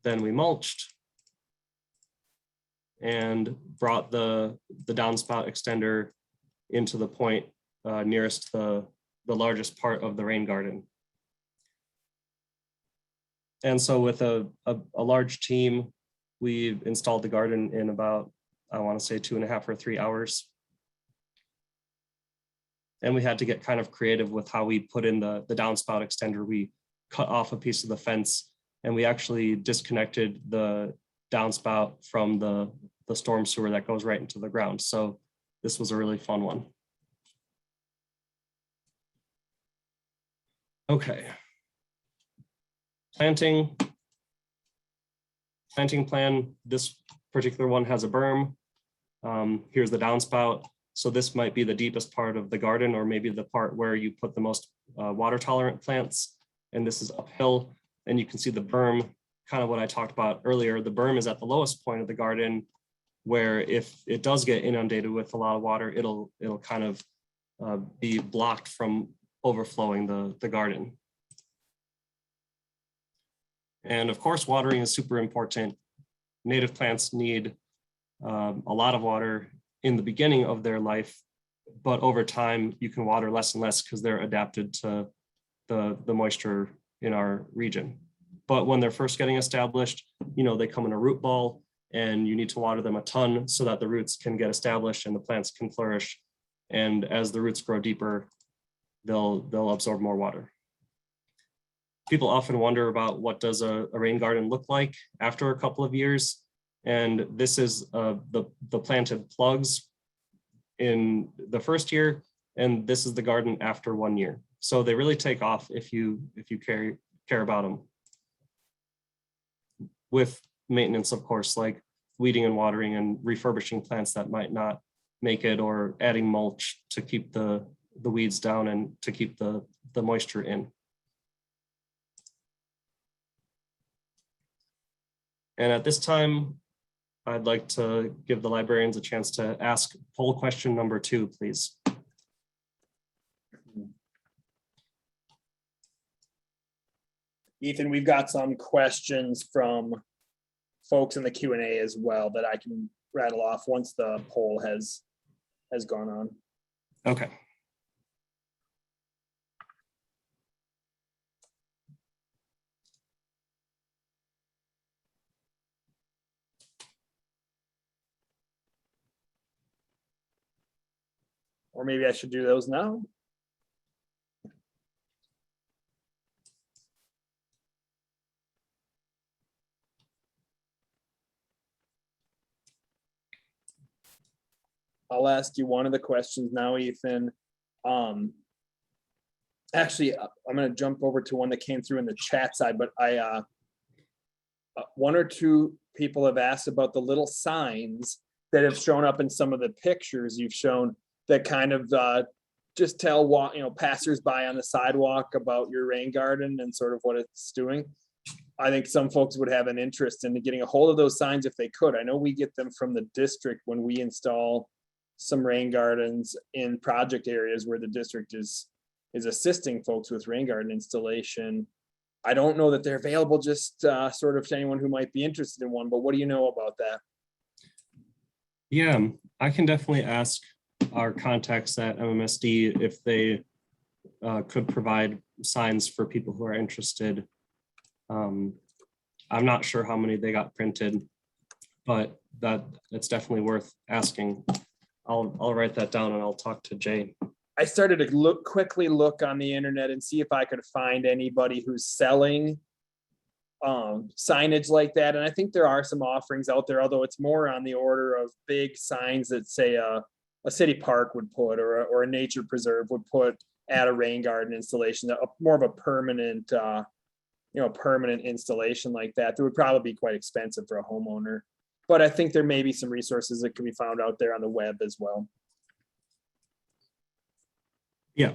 Then we mulched and brought the downspout extender into the point nearest the largest part of the rain garden. And so with a large team, we installed the garden in about, I want to say 2.5 or 3 hours. And we had to get kind of creative with how we put in the downspout extender. We cut off a piece of the fence and we actually disconnected the downspout from the storm sewer that goes right into the ground. So this was a really fun one. Okay. Planting plan, this particular one has a berm. Here's the downspout. So this might be the deepest part of the garden, or maybe the part where you put the most water tolerant plants. And this is uphill, and you can see the berm, kind of what I talked about earlier. The berm is at the lowest point of the garden, where if it does get inundated with a lot of water, it'll kind of be blocked from overflowing the garden. And of course, watering is super important. Native plants need a lot of water in the beginning of their life, but over time you can water less and less because they're adapted to the moisture in our region. But when they're first getting established, they come in a root ball, and you need to water them a ton so that the roots can get established and the plants can flourish. And as the roots grow deeper, they'll absorb more water. People often wonder about what does a rain garden look like after a couple of years. And this is the planted plugs in the first year, and this is the garden after 1 year. So they really take off if you care about them. With maintenance, of course, like weeding and watering and refurbishing plants that might not make it, or adding mulch to keep the weeds down and to keep the moisture in. And at this time, I'd like to give the librarians a chance to ask poll question number 2, please. Ethan, we've got some questions from folks in the Q&A as well that I can rattle off once the poll has gone on. Okay. Or maybe I should do those now. I'll ask you one of the questions now, Ethan. Actually, I'm going to jump over to one that came through in the chat side, but one or two people have asked about the little signs that have shown up in some of the pictures you've shown that kind of just tell passersby on the sidewalk about your rain garden and sort of what it's doing. I think some folks would have an interest in getting a hold of those signs if they could. I know we get them from the district when we install some rain gardens in project areas where the district is assisting folks with rain garden installation. I don't know that they're available just sort of to anyone who might be interested in one, but what do you know about that? Yeah, I can definitely ask our contacts at MMSD if they could provide signs for people who are interested. I'm not sure how many they got printed, but that's definitely worth asking. I'll write that down and I'll talk to Jay. I started to quickly look on the internet and see if I could find anybody who's selling signage like that. And I think there are some offerings out there, although it's more on the order of big signs that say a city park would put or a nature preserve would put at a rain garden installation, more of a permanent, permanent installation like that. That would probably be quite expensive for a homeowner. But I think there may be some resources that can be found out there on the web as well. Yeah.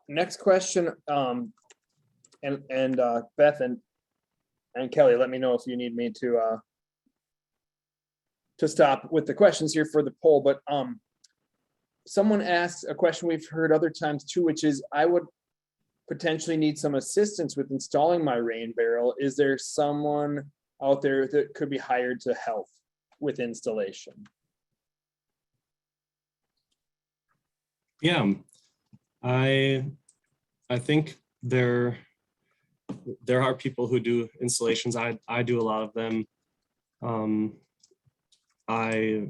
Next question, and Beth and Kelly, let me know if you need me to stop with the questions here for the poll. But someone asked a question we've heard other times too, which is I would potentially need some assistance with installing my rain barrel. Is there someone out there that could be hired to help with installation? Yeah, I think there are people who do installations. I do a lot of them. I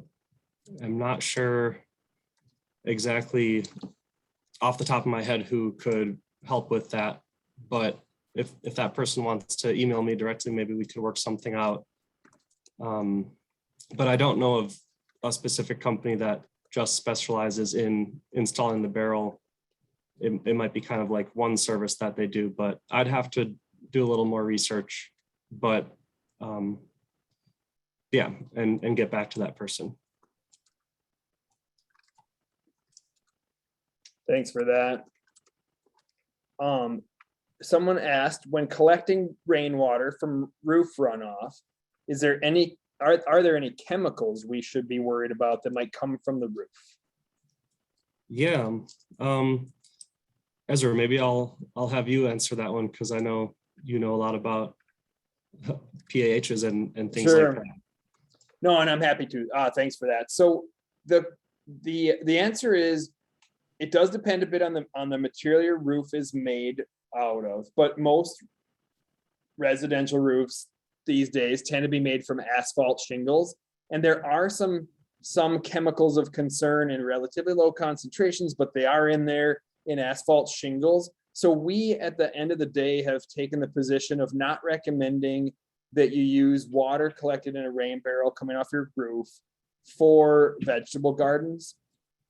am not sure exactly off the top of my head who could help with that, but if that person wants to email me directly, maybe we could work something out. But I don't know of a specific company that just specializes in installing the barrel. It might be kind of like one service that they do, but I'd have to do a little more research, but yeah, and get back to that person. Thanks for that. Someone asked, when collecting rainwater from roof runoff, are there any chemicals we should be worried about that might come from the roof? Yeah, Ezra, maybe I'll have you answer that one because I know you know a lot about PAHs and things Sure. like that. No, and I'm happy to. Thanks for that. So the answer is it does depend a bit on the material your roof is made out of, but most residential roofs these days tend to be made from asphalt shingles, and there are some chemicals of concern in relatively low concentrations, but they are in there in asphalt shingles. So we, at the end of the day, have taken the position of not recommending that you use water collected in a rain barrel coming off your roof for vegetable gardens,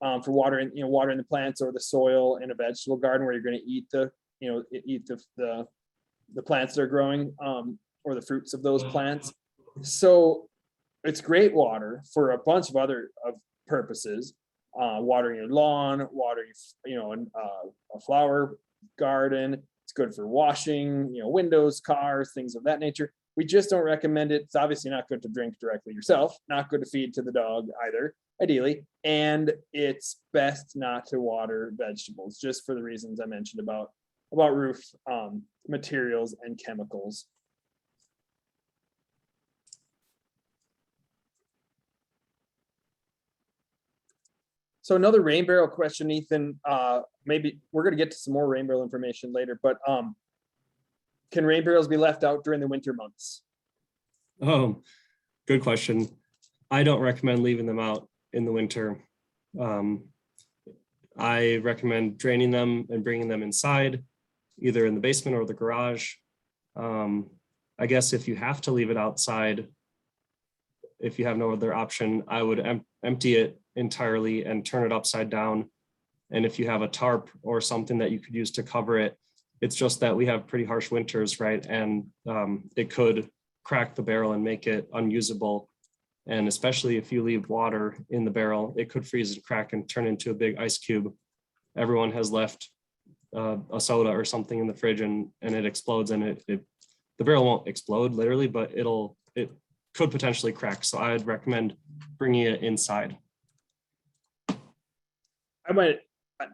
for watering the plants or the soil in a vegetable garden where you're going to eat the plants that are growing, or the fruits of those plants. So it's great water for a bunch of other purposes, watering your lawn, watering a flower garden. It's good for washing, windows, cars, things of that nature. We just don't recommend it. It's obviously not good to drink directly yourself, not good to feed to the dog either, ideally. And it's best not to water vegetables, just for the reasons I mentioned about roof materials and chemicals. So another rain barrel question, Ethan, maybe we're going to get to some more rain barrel information later, but can rain barrels be left out during the winter months? Oh, good question. I don't recommend leaving them out in the winter. I recommend draining them and bringing them inside, either in the basement or the garage. I guess if you have to leave it outside, if you have no other option, I would empty it entirely and turn it upside down. And if you have a tarp or something that you could use to cover it, it's just that we have pretty harsh winters, right? And it could crack the barrel and make it unusable. And especially if you leave water in the barrel, it could freeze and crack and turn into a big ice cube. Everyone has left a soda or something in the fridge and it explodes, and the barrel won't explode literally, but it could potentially crack. So I would recommend bringing it inside. I might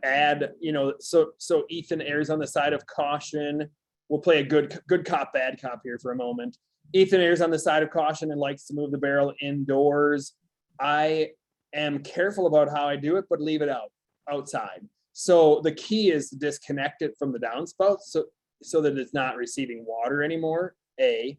add, so Ethan errs on the side of caution. We'll play a good cop, bad cop here for a moment. Ethan errs on the side of caution and likes to move the barrel indoors. I am careful about how I do it, but leave it outside. So the key is to disconnect it from the downspout so that it's not receiving water anymore, A.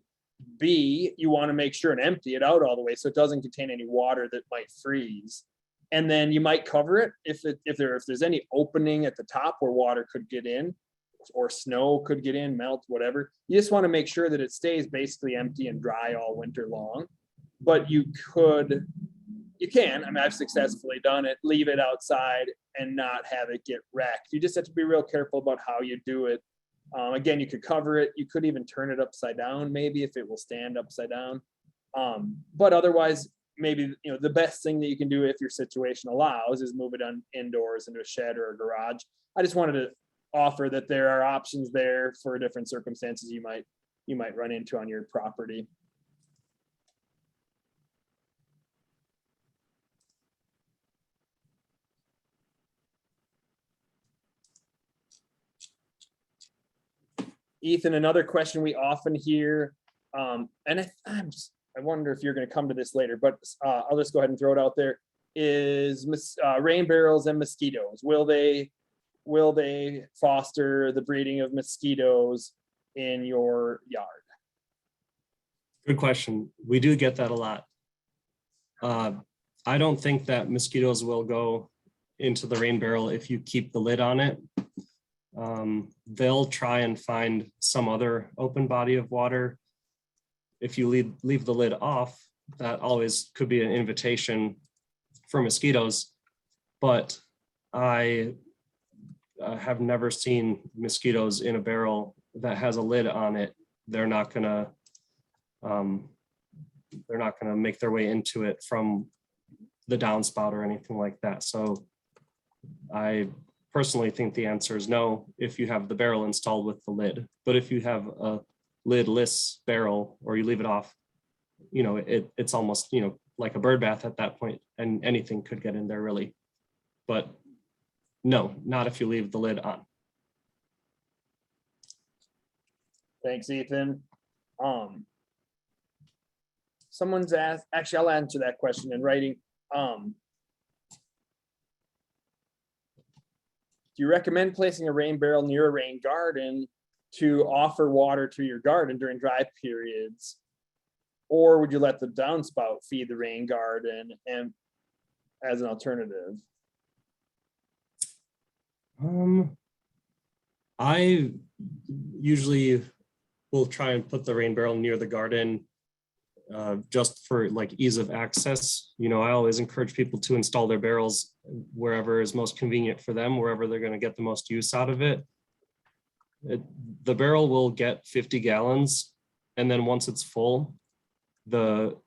B, you want to make sure and empty it out all the way so it doesn't contain any water that might freeze. And then you might cover it if there's any opening at the top where water could get in or snow could get in, melt, whatever. You just want to make sure that it stays basically empty and dry all winter long. But you can, I've successfully done it, leave it outside and not have it get wrecked. You just have to be real careful about how you do it. Again, you could cover it. You could even turn it upside down, maybe, if it will stand upside down. But otherwise, maybe the best thing that you can do if your situation allows is move it indoors into a shed or a garage. I just wanted to offer that there are options there for different circumstances you might run into on your property. Ethan, another question we often hear, and I wonder if you're going to come to this later, but I'll just go ahead and throw it out there, is rain barrels and mosquitoes. Will they foster the breeding of mosquitoes in your yard? Good question. We do get that a lot. I don't think that mosquitoes will go into the rain barrel if you keep the lid on it. They'll try and find some other open body of water. If you leave the lid off, that always could be an invitation for mosquitoes. But I have never seen mosquitoes in a barrel that has a lid on it. They're not gonna make their way into it from the downspout or anything like that. So I personally think the answer is no if you have the barrel installed with the lid. But if you have a lidless barrel or you leave it off, it's almost like a bird bath at that point, and anything could get in there really. But no, not if you leave the lid on. Thanks, Ethan. Someone's asked, actually I'll answer that question in writing. Do you recommend placing a rain barrel near a rain garden to offer water to your garden during dry periods? Or would you let the downspout feed the rain garden and as an alternative? I usually will try and put the rain barrel near the garden just for ease of access. I always encourage people to install their barrels wherever is most convenient for them, wherever they're going to get the most use out of it. The barrel will get 50 gallons, and then once it's full, the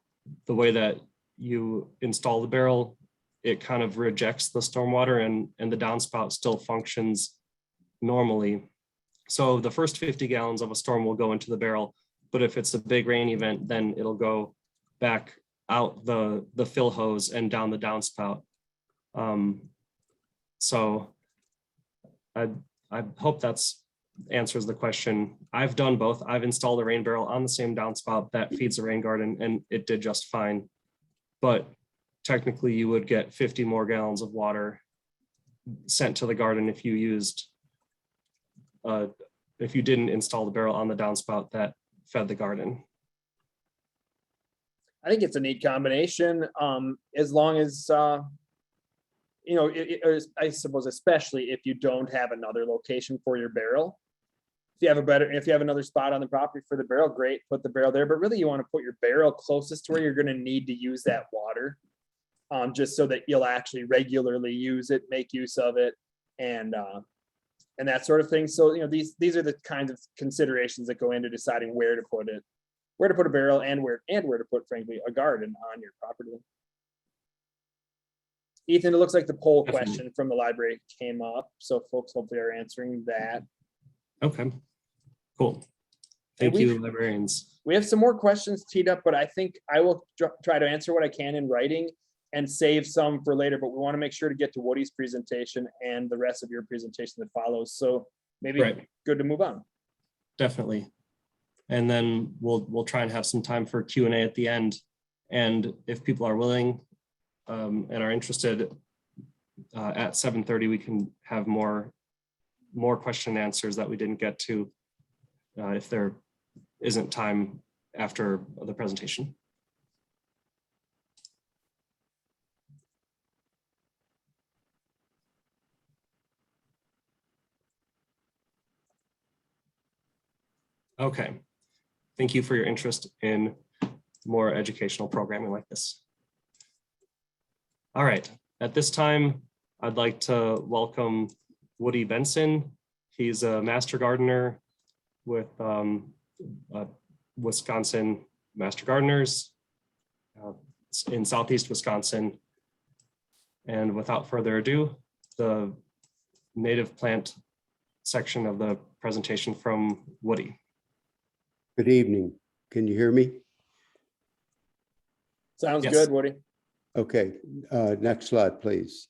way that you install the barrel, it kind of rejects the stormwater, and the downspout still functions normally. So the first 50 gallons of a storm will go into the barrel, but if it's a big rain event, then it'll go back out the fill hose and down the downspout. So I hope that's answers the question. I've done both. I've installed a rain barrel on the same downspout that feeds the rain garden, and it did just fine. But technically you would get 50 more gallons of water sent to the garden if you used, if you didn't install the barrel on the downspout that fed the garden. I think it's a neat combination, as long as, you know, I suppose, especially if you don't have another location for your barrel. If you have another spot on the property for the barrel, great, put the barrel there. But really, you want to put your barrel closest to where you're going to need to use that water, just so that you'll actually regularly use it, make use of it, and that sort of thing. So, you know, these are the kinds of considerations that go into deciding where to put it, where to put a barrel, and where to put, frankly, a garden on your property. Ethan, it looks like the poll question from the library came up, so folks hopefully are answering that. Okay, cool. Thank you, librarians. We have some more questions teed up, but I think I will try to answer what I can in writing and save some for later, but we want to make sure to get to Woody's presentation and the rest of your presentation that follows. So maybe good to move on. Definitely. And then we'll try and have some time for Q&A at the end. And if people are willing and are interested, at 7:30, we can have more question and answers that we didn't get to if there isn't time after the presentation. Okay, thank you for your interest in more educational programming like this. All right, at this time, I'd like to welcome Woody Benson. He's a Master Gardener with Wisconsin Master Gardeners in Southeast Wisconsin. And without further ado, the native plant section of the presentation from Woody. Good evening. Can you hear me? Sounds good, Woody. Okay, next slide, please.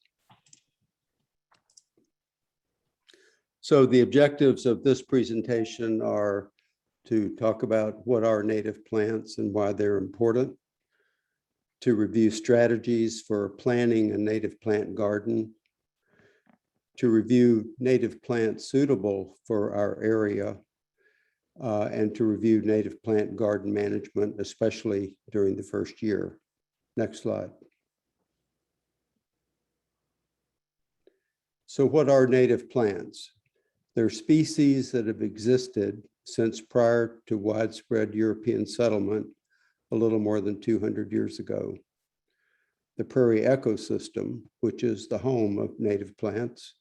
So the objectives of this presentation are to talk about what are native plants and why they're important, to review strategies for planning a native plant garden, to review native plants suitable for our area, and to review native plant garden management, especially during the first year. Next slide. So what are native plants? They're species that have existed since prior to widespread European settlement a little more than 200 years ago. The prairie ecosystem, which is the home of native plants,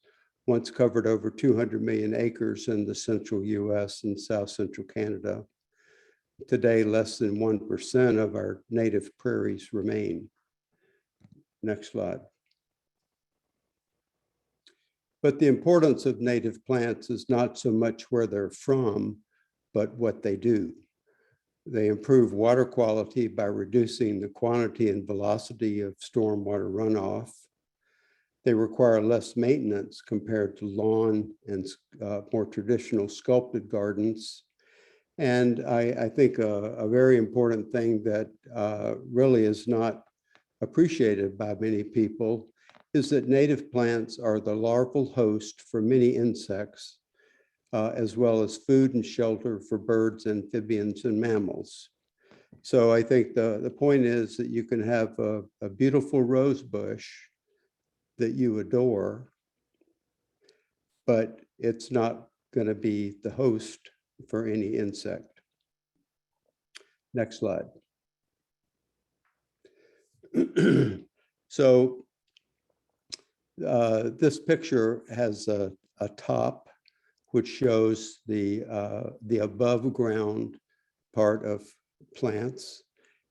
once covered over 200 million acres in the central US and south central Canada. Today, less than 1% of our native prairies remain. Next slide. But the importance of native plants is not so much where they're from, but what they do. They improve water quality by reducing the quantity and velocity of stormwater runoff. They require less maintenance compared to lawn and more traditional sculpted gardens. And I think a very important thing that really is not appreciated by many people is that native plants are the larval host for many insects, as well as food and shelter for birds, amphibians, and mammals. So I think the point is that you can have a beautiful rose bush that you adore, but it's not going to be the host for any insect. Next slide. So this picture has a top which shows the above ground part of plants,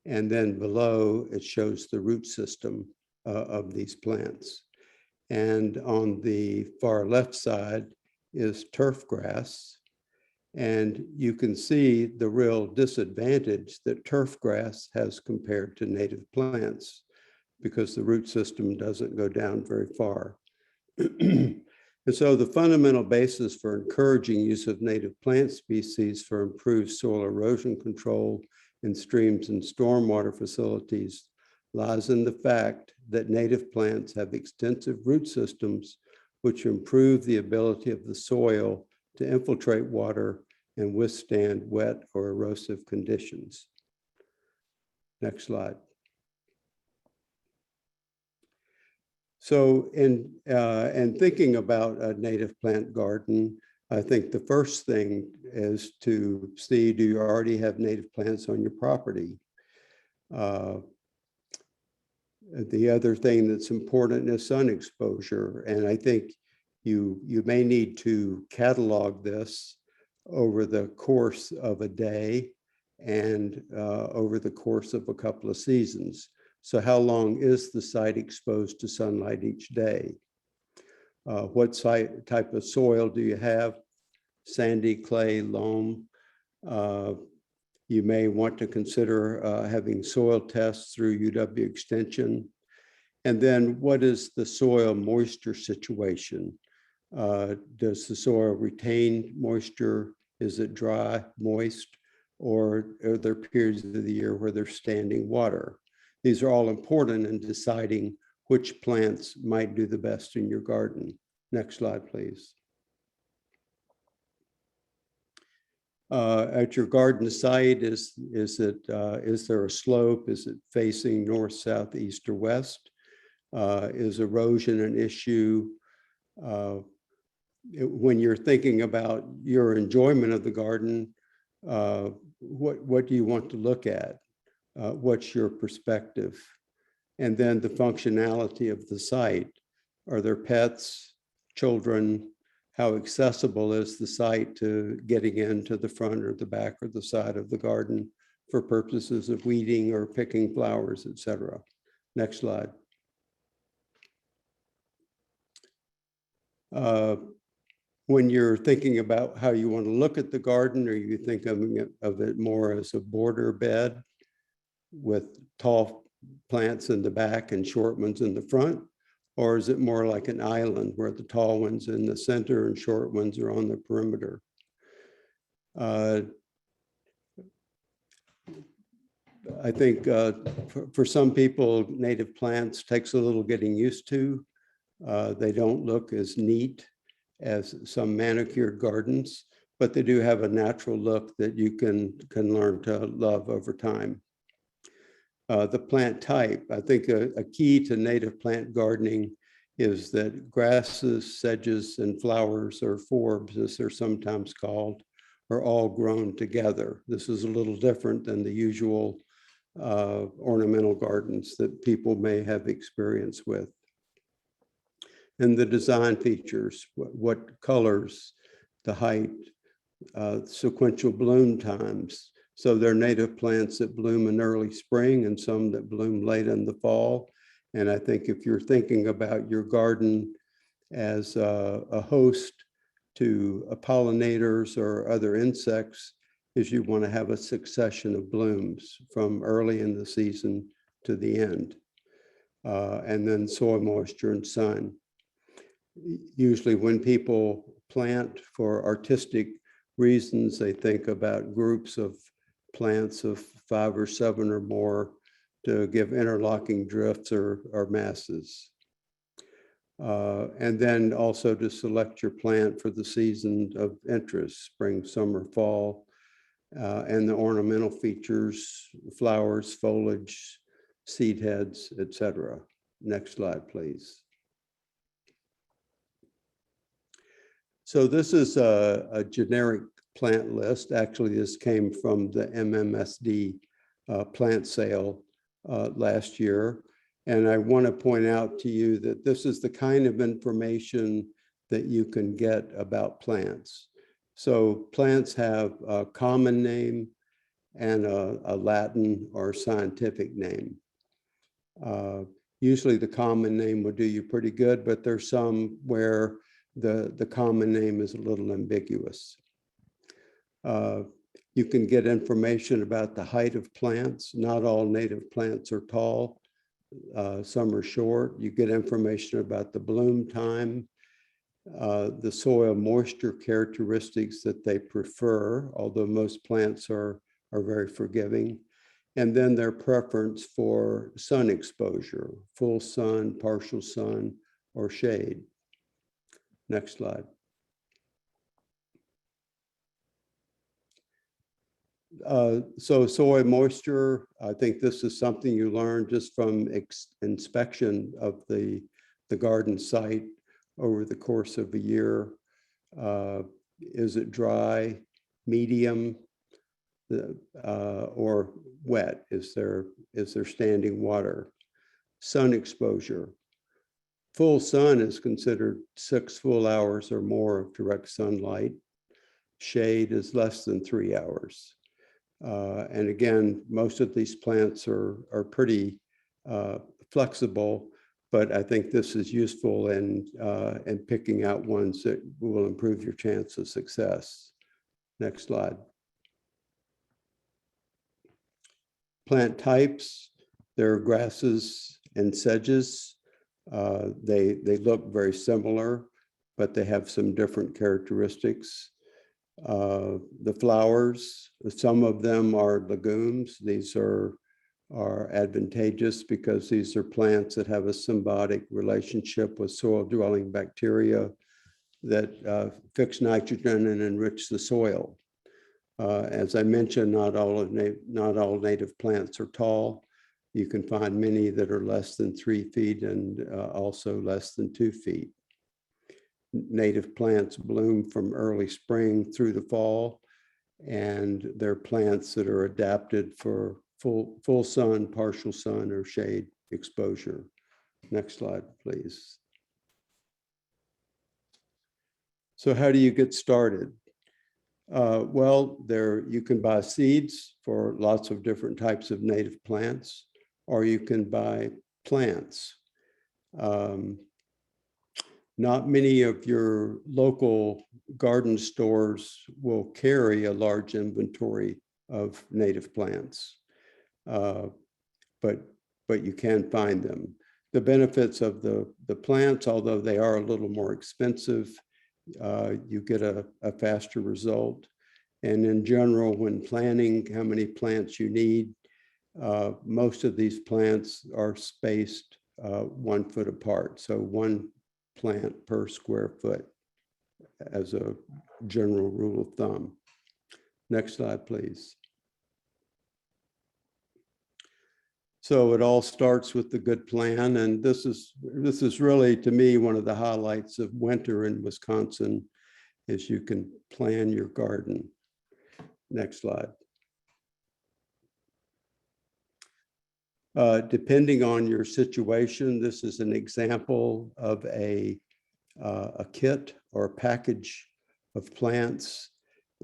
and then below it shows the root system of these plants. And on the far left side is turf grass, And you can see the real disadvantage that turf grass has compared to native plants because the root system doesn't go down very far. And so the fundamental basis for encouraging use of native plant species for improved soil erosion control in streams and stormwater facilities lies in the fact that native plants have extensive root systems which improve the ability of the soil to infiltrate water and withstand wet or erosive conditions. Next slide. So in thinking about a native plant garden, I think the first thing is to see, do you already have native plants on your property? The other thing that's important is sun exposure. And I think you may need to catalog this over the course of a day and over the course of a couple of seasons. So how long is the site exposed to sunlight each day? What type of soil do you have? Sandy, clay, loam. You may want to consider having soil tests through UW Extension. And then what is the soil moisture situation? Does the soil retain moisture? Is it dry, moist, or are there periods of the year where there's standing water? These are all important in deciding which plants might do the best in your garden. Next slide, please. At your garden site, is there a slope? Is it facing north, south, east, or west? Is erosion an issue? When you're thinking about your enjoyment of the garden, what do you want to look at? What's your perspective? And then the functionality of the site. Are there pets, children? How accessible is the site to getting into the front or the back or the side of the garden for purposes of weeding or picking flowers, etc.? Next slide. When you're thinking about how you want to look at the garden, or you think of it more as a border bed with tall plants in the back and short ones in the front? Or is it more like an island where the tall ones in the center and short ones are on the perimeter? I think for some people, native plants takes a little getting used to. They don't look as neat as some manicured gardens, but they do have a natural look that you can learn to love over time. The plant type, I think a key to native plant gardening is that grasses, sedges, and flowers, or forbs, as they're sometimes called, are all grown together. This is a little different than the usual ornamental gardens that people may have experience with. And the design features, what colors, the height, sequential bloom times. So there are native plants that bloom in early spring and some that bloom late in the fall. And I think if you're thinking about your garden as a host to pollinators or other insects, is you want to have a succession of blooms from early in the season to the end. And then soil moisture and sun. Usually when people plant for artistic reasons, they think about groups of plants of 5 or 7 or more to give interlocking drifts or masses. And then also to select your plant for the season of interest, spring, summer, fall, and the ornamental features, flowers, foliage, seed heads, etc. Next slide, please. So this is a generic plant list. Actually, this came from the MMSD plant sale last year. And I want to point out to you that this is the kind of information that you can get about plants. So plants have a common name and a Latin or scientific name. Usually the common name will do you pretty good, but there's some where the common name is a little ambiguous. You can get information about the height of plants. Not all native plants are tall. Some are short. You get information about the bloom time, the soil moisture characteristics that they prefer, although most plants are very forgiving, and then their preference for sun exposure, full sun, partial sun, or shade. Next slide. So soil moisture, I think this is something you learn just from inspection of the garden site over the course of a year. Is it dry, medium, or wet? Is there standing water? Sun exposure. Full sun is considered 6 full hours or more of direct sunlight. Shade is less than 3 hours. And again, most of these plants are pretty flexible, but I think this is useful in picking out ones that will improve your chance of success. Next slide. Plant types, there are grasses and sedges. They look very similar, but they have some different characteristics. The flowers, some of them are legumes. These are advantageous because these are plants that have a symbiotic relationship with soil-dwelling bacteria that fix nitrogen and enrich the soil. As I mentioned, not all native plants are tall. You can find many that are less than 3 feet and also less than 2 feet. Native plants bloom from early spring through the fall, and they're plants that are adapted for full sun, partial sun, or shade exposure. Next slide, please. So how do you get started? Well, you can buy seeds for lots of different types of native plants, or you can buy plants. Not many of your local garden stores will carry a large inventory of native plants, but you can find them. The benefits of the plants, although they are a little more expensive, you get a faster result. And in general, when planning how many plants you need, most of these plants are spaced 1 foot apart. So 1 plant per square foot as a general rule of thumb. Next slide, please. So it all starts with the good plan, and this is really, to me, one of the highlights of winter in Wisconsin is you can plan your garden. Next slide. Depending on your situation, this is an example of a kit or a package of plants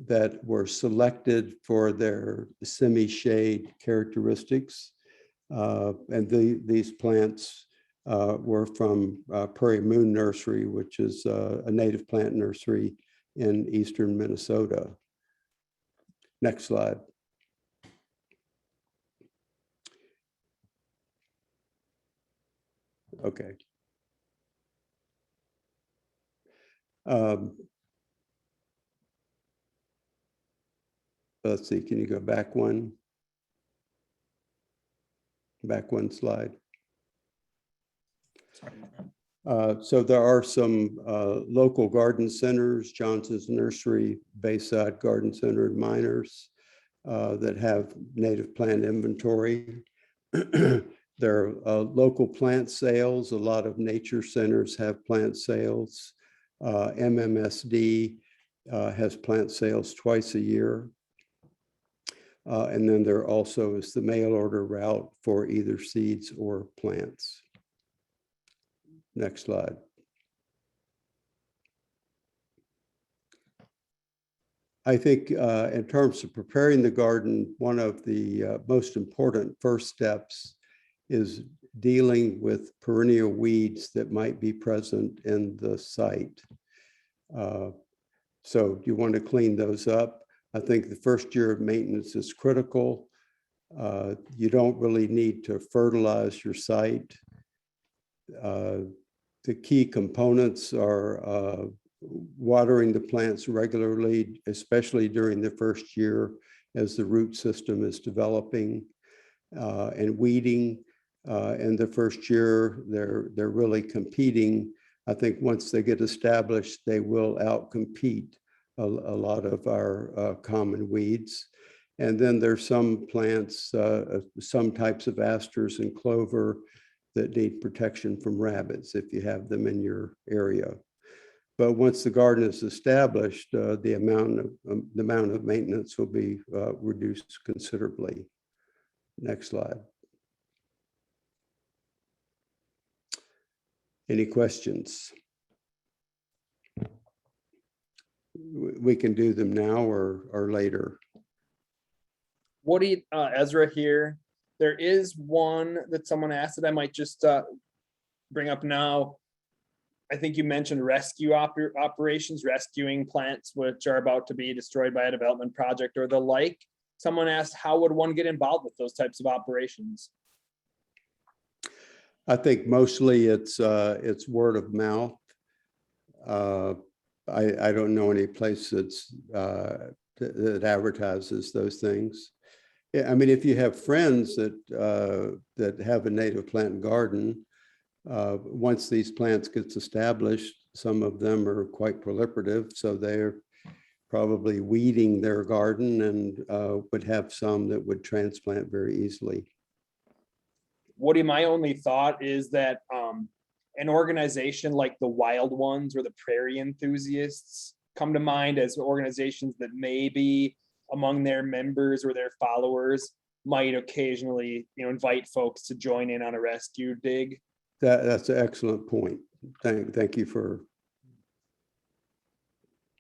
that were selected for their semi-shade characteristics. And these plants were from Prairie Moon Nursery, which is a native plant nursery in eastern Minnesota. Next slide. Okay. Let's see, can you go back one? Back one slide. So there are some local garden centers, Johnson's Nursery, Bayside Garden Center, and Miners that have native plant inventory. There are local plant sales. A lot of nature centers have plant sales. MMSD has plant sales twice a year. And then there also is the mail order route for either seeds or plants. Next slide. I think in terms of preparing the garden, one of the most important first steps is dealing with perennial weeds that might be present in the site. So you want to clean those up. I think the first year of maintenance is critical. You don't really need to fertilize your site. The key components are watering the plants regularly, especially during the first year as the root system is developing, and weeding. In the first year, they're really competing. I think once they get established, they will outcompete a lot of our common weeds. And then there's some plants, some types of asters and clover that need protection from rabbits if you have them in your area. But once the garden is established, the amount of maintenance will be reduced considerably. Next slide. Any questions? We can do them now or later. Woody, Ezra here. There is one that someone asked that I might just bring up now. I think you mentioned rescue operations, rescuing plants which are about to be destroyed by a development project or the like. Someone asked, how would one get involved with those types of operations? I think mostly it's word of mouth. I don't know any place that advertises those things. Yeah, I mean, if you have friends that have a native plant garden, once these plants get established, some of them are quite proliferative, so they're probably weeding their garden and would have some that would transplant very easily. Woody, my only thought is that an organization like the Wild Ones or the Prairie Enthusiasts come to mind as organizations that maybe among their members or their followers might occasionally, invite folks to join in on a rescue dig. That's an excellent point. Thank you for.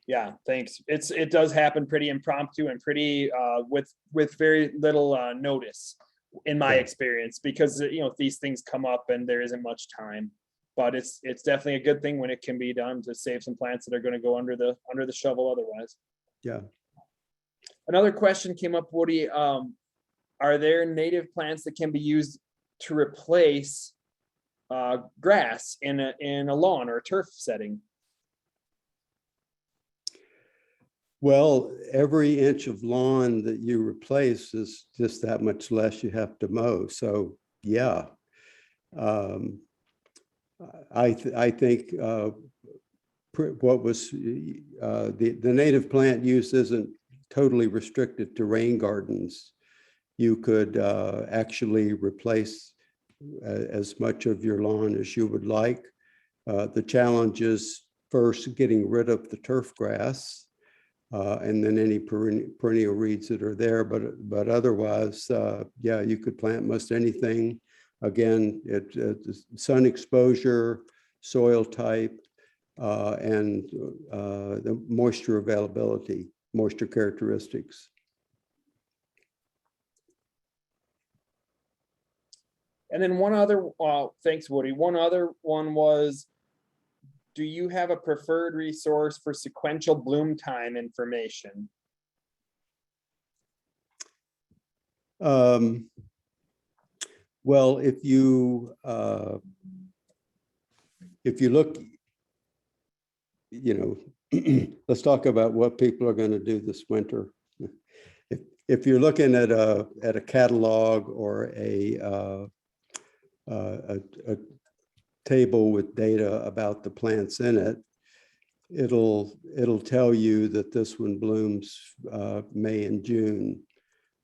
Yeah, thanks. It does happen pretty impromptu and pretty with very little notice in my experience, because these things come up and there isn't much time. But it's definitely a good thing when it can be done to save some plants that are going to go under the shovel otherwise. Yeah. Another question came up, Woody. Are there native plants that can be used to replace grass in a lawn or a turf setting? Well, every inch of lawn that you replace is just that much less you have to mow. So yeah, I think what was the native plant use isn't totally restricted to rain gardens. You could actually replace as much of your lawn as you would like. The challenge is first getting rid of the turf grass, and then any perennial reeds that are there. But otherwise, yeah, you could plant most anything. Again, it's sun exposure, soil type, and the moisture availability, moisture characteristics. And then one other, thanks, Woody. One other one was, do you have a preferred resource for sequential bloom time information? Well, if you look, let's talk about what people are going to do this winter. If you're looking at a catalog or a table with data about the plants in it, it'll tell you that this one blooms May and June,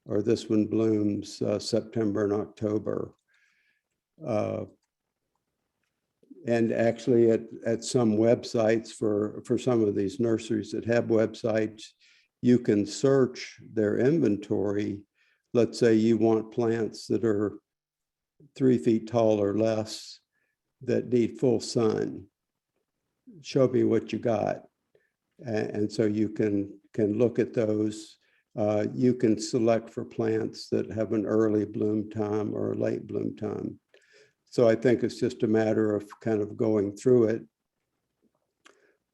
or this one blooms September and October. And actually at some websites, for some of these nurseries that have websites, you can search their inventory. Let's say you want plants that are 3 feet tall or less that need full sun. Show me what you got. And so you can look at those. You can select for plants that have an early bloom time or a late bloom time. So I think it's just a matter of kind of going through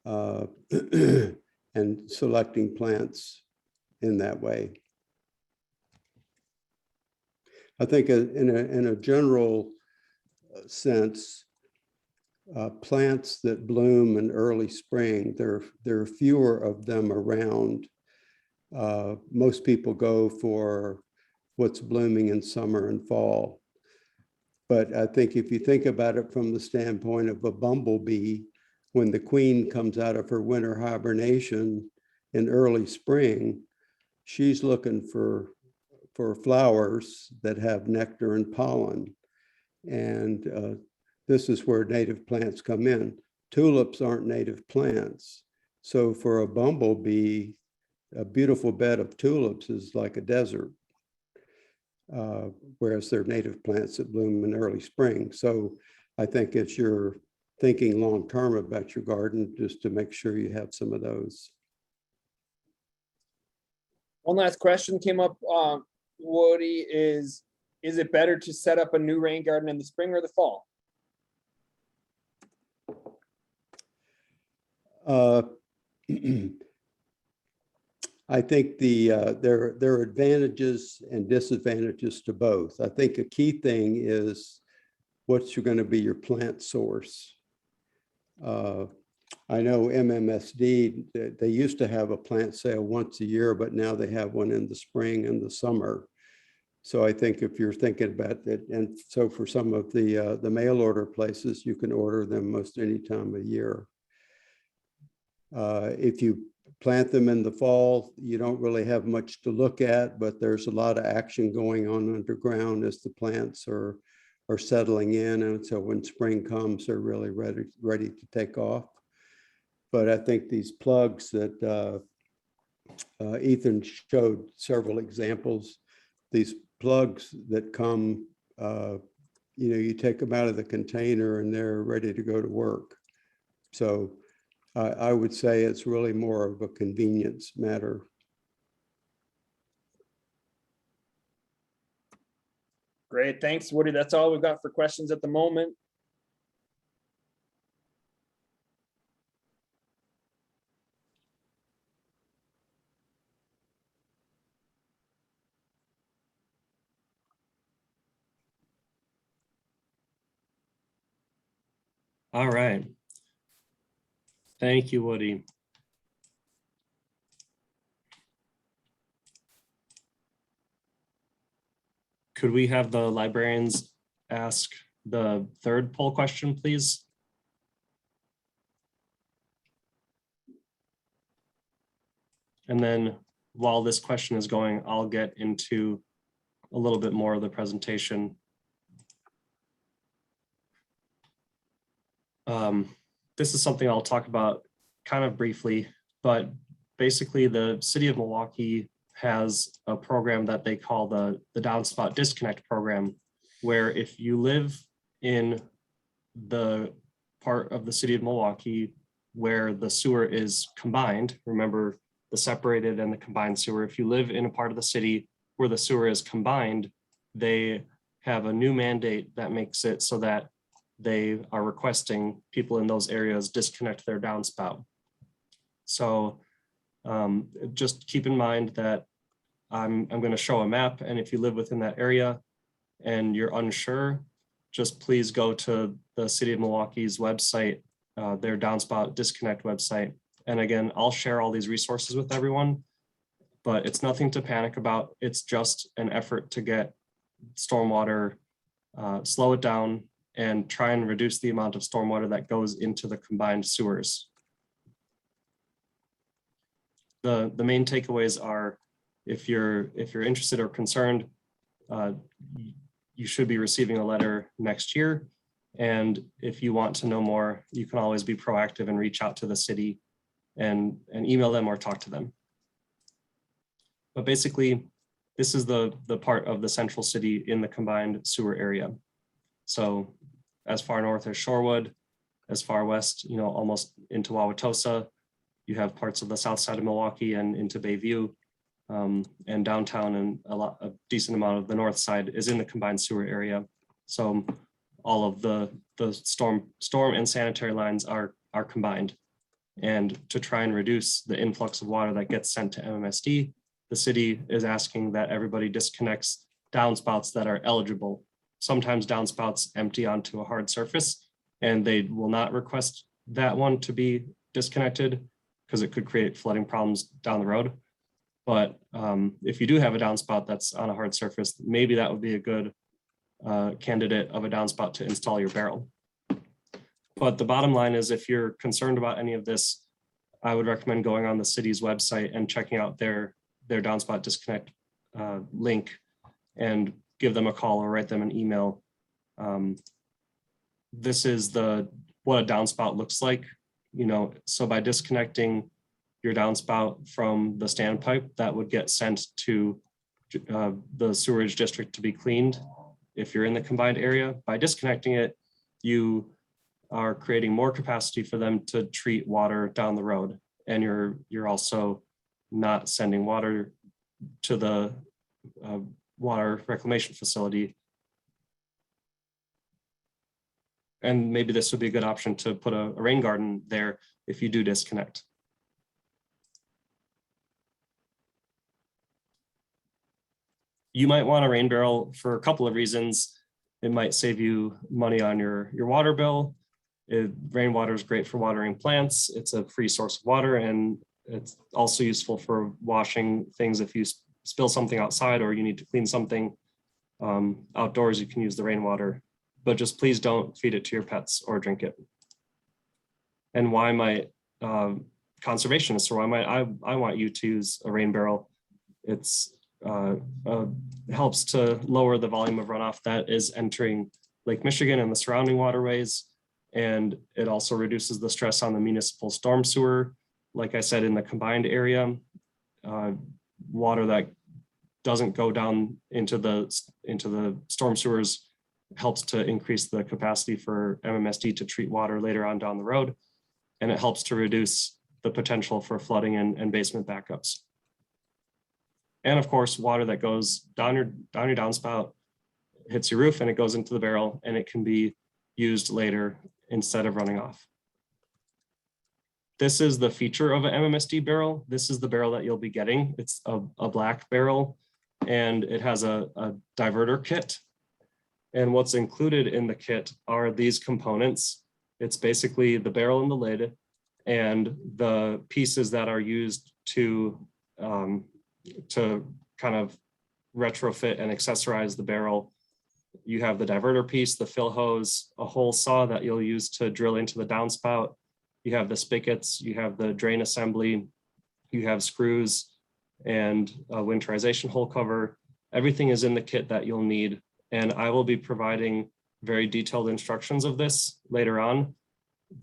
it and selecting plants in that way. I think in a general sense, plants that bloom in early spring, there are fewer of them around. Most people go for what's blooming in summer and fall. But I think if you think about it from the standpoint of a bumblebee, when the queen comes out of her winter hibernation in early spring, she's looking for flowers that have nectar and pollen. And this is where native plants come in. Tulips aren't native plants. So for a bumblebee, a beautiful bed of tulips is like a desert, whereas they're native plants that bloom in early spring. So I think it's your thinking long-term about your garden, just to make sure you have some of those. One last question came up, Woody, is it better to set up a new rain garden in the spring or the fall? I think there are advantages and disadvantages to both. I think a key thing is what's going to be your plant source. I know MMSD, they used to have a plant sale once a year, but now they have one in the spring and the summer. So I think if you're thinking about it, and so for some of the mail order places, you can order them most any time of year. If you plant them in the fall, you don't really have much to look at, but there's a lot of action going on underground as the plants are settling in. And so when spring comes, they're really ready to take off. But I think these plugs that Ethan showed several examples, these plugs that come, you take them out of the container and they're ready to go to work. So I would say it's really more of a convenience matter. Great, thanks, Woody. That's all we've got for questions at the moment. All right. Thank you, Woody. Could we have the librarians ask the third poll question, please? And then while this question is going, I'll get into a little bit more of the presentation. This is something I'll talk about kind of briefly, but basically the city of Milwaukee has a program that they call the Downspout Disconnect program, where if you live in the part of the city of Milwaukee where the sewer is combined, remember the separated and the combined sewer, if you live in a part of the city where the sewer is combined, they have a new mandate that makes it so that they are requesting people in those areas disconnect their downspout. So just keep in mind that I'm going to show a map, and if you live within that area and you're unsure, just please go to the City of Milwaukee's website, their Downspout Disconnect website. And again, I'll share all these resources with everyone, but it's nothing to panic about. It's just an effort to get stormwater, slow it down, and try and reduce the amount of stormwater that goes into the combined sewers. The main takeaways are, if you're interested or concerned, you should be receiving a letter next year. And if you want to know more, you can always be proactive and reach out to the city and email them or talk to them. But basically, this is the part of the central city in the combined sewer area. So as far north as Shorewood, as far west, almost into Wauwatosa, you have parts of the south side of Milwaukee and into Bayview, and downtown, and a decent amount of the north side is in the combined sewer area. So all of the storm and sanitary lines are combined. And to try and reduce the influx of water that gets sent to MMSD, the city is asking that everybody disconnects downspouts that are eligible. Sometimes downspouts empty onto a hard surface and they will not request that one to be disconnected because it could create flooding problems down the road. But if you do have a downspout that's on a hard surface, maybe that would be a good candidate of a downspout to install your barrel. But the bottom line is, if you're concerned about any of this, I would recommend going on the city's website and checking out their downspout disconnect link and give them a call or write them an email. This is what a downspout looks like. So by disconnecting your downspout from the standpipe, that would get sent to the sewerage district to be cleaned. If you're in the combined area, by disconnecting it, you are creating more capacity for them to treat water down the road. And you're also not sending water to the water reclamation facility. And maybe this would be a good option to put a rain garden there if you do disconnect. You might want a rain barrel for a couple of reasons. It might save you money on your water bill. Rainwater is great for watering plants. It's a free source of water, and it's also useful for washing things. If you spill something outside or you need to clean something outdoors, you can use the rainwater, but just please don't feed it to your pets or drink it. And why might conservationists, or why might I want you to use a rain barrel? It's helps to lower the volume of runoff that is entering Lake Michigan and the surrounding waterways. And it also reduces the stress on the municipal storm sewer. Like I said, in the combined area, water that doesn't go down into the storm sewers helps to increase the capacity for MMSD to treat water later on down the road. And it helps to reduce the potential for flooding and basement backups. And of course, water that goes down your downspout hits your roof and it goes into the barrel, and it can be used later instead of running off. This is the feature of an MMSD barrel. This is the barrel that you'll be getting. It's a black barrel, and it has a diverter kit. And what's included in the kit are these components. It's basically the barrel and the lid and the pieces that are used to kind of retrofit and accessorize the barrel. You have the diverter piece, the fill hose, a hole saw that you'll use to drill into the downspout. You have the spigots, you have the drain assembly, you have screws and a winterization hole cover. Everything is in the kit that you'll need. And I will be providing very detailed instructions of this later on,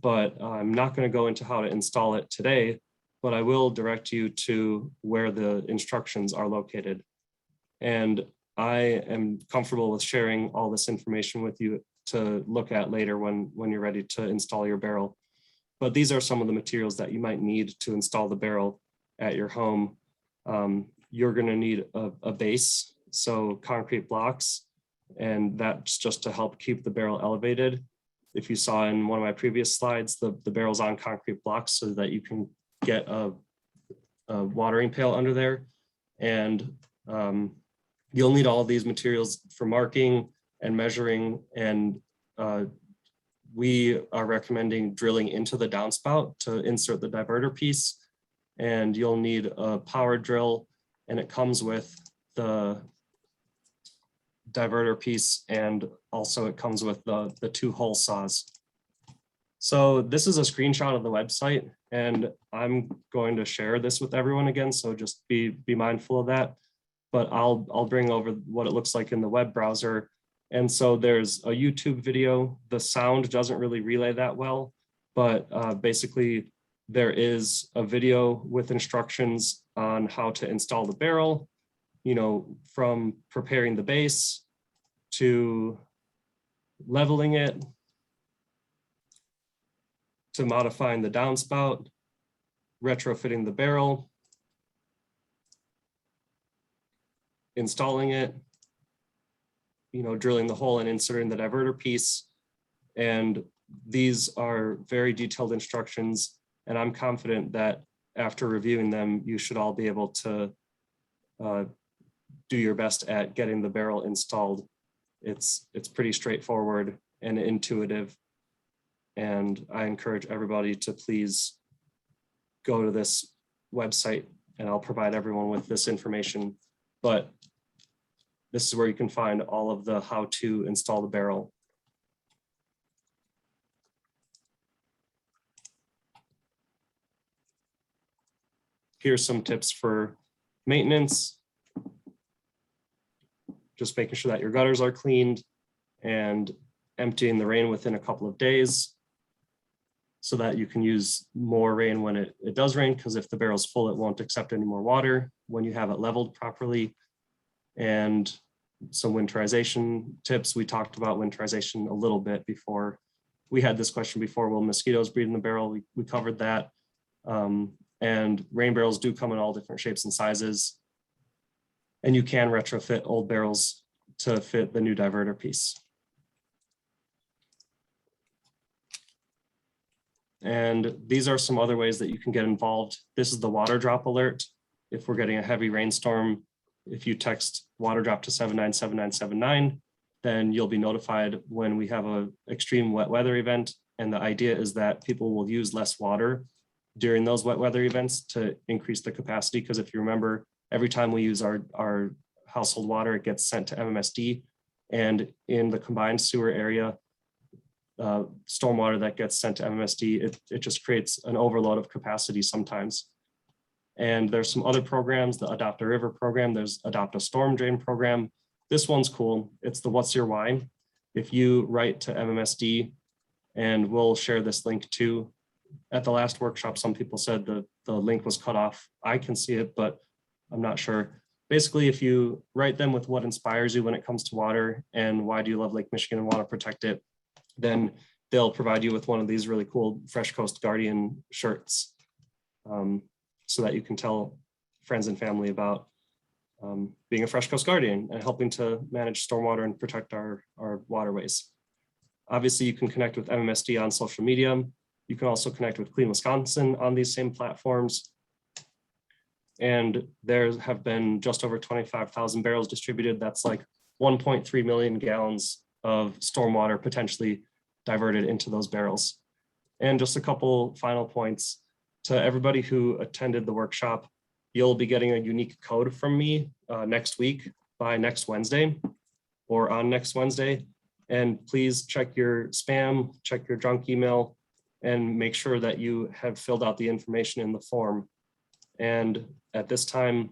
but I'm not going to go into how to install it today, but I will direct you to where the instructions are located. And I am comfortable with sharing all this information with you to look at later when you're ready to install your barrel. But these are some of the materials that you might need to install the barrel at your home. You're going to need a base, so concrete blocks, and that's just to help keep the barrel elevated. If you saw in one of my previous slides, the barrel's on concrete blocks so that you can get a watering pail under there. And you'll need all of these materials for marking and measuring. And we are recommending drilling into the downspout to insert the diverter piece. And you'll need a power drill, and it comes with the diverter piece, and also it comes with the 2 hole saws. So this is a screenshot of the website, and I'm going to share this with everyone again, so just be mindful of that. But I'll bring over what it looks like in the web browser. And so there's a YouTube video. The sound doesn't really relay that well, but basically there is a video with instructions on how to install the barrel, from preparing the base to leveling it, to modifying the downspout, retrofitting the barrel, installing it, drilling the hole and inserting the diverter piece. And these are very detailed instructions, and I'm confident that after reviewing them, you should all be able to do your best at getting the barrel installed. It's pretty straightforward and intuitive. And I encourage everybody to please go to this website, and I'll provide everyone with this information. But this is where you can find all of the how to install the barrel. Here's some tips for maintenance. Just making sure that your gutters are cleaned and emptying the rain within a couple of days so that you can use more rain when it does rain, because if the barrel's full, it won't accept any more water when you have it leveled properly. And some winterization tips. We talked about winterization a little bit before. We had this question before, will mosquitoes breed in the barrel? We covered that. And rain barrels do come in all different shapes and sizes. And you can retrofit old barrels to fit the new diverter piece. And these are some other ways that you can get involved. This is the water drop alert. If we're getting a heavy rainstorm, if you text water drop to 797979, then you'll be notified when we have an extreme wet weather event. And the idea is that people will use less water during those wet weather events to increase the capacity. Because if you remember, every time we use our household water, it gets sent to MMSD. And in the combined sewer area, stormwater that gets sent to MMSD, it just creates an overload of capacity sometimes. And there's some other programs, the Adopt a River program, there's Adopt a Storm Drain program. This one's cool. It's the What's Your Why? If you write to MMSD, and we'll share this link too. At the last workshop, some people said the link was cut off. I can see it, but I'm not sure. Basically, if you write them with what inspires you when it comes to water and why do you love Lake Michigan and want to protect it, then they'll provide you with one of these really cool Fresh Coast Guardian shirts so that you can tell friends and family about being a Fresh Coast Guardian and helping to manage stormwater and protect our waterways. Obviously, you can connect with MMSD on social media. You can also connect with Clean Wisconsin on these same platforms. And there have been just over 25,000 barrels distributed. That's like 1.3 million gallons of stormwater potentially diverted into those barrels. And just a couple final points to everybody who attended the workshop. You'll be getting a unique code from me next week by next Wednesday or on next Wednesday. And please check your spam, check your junk email, and make sure that you have filled out the information in the form. And at this time,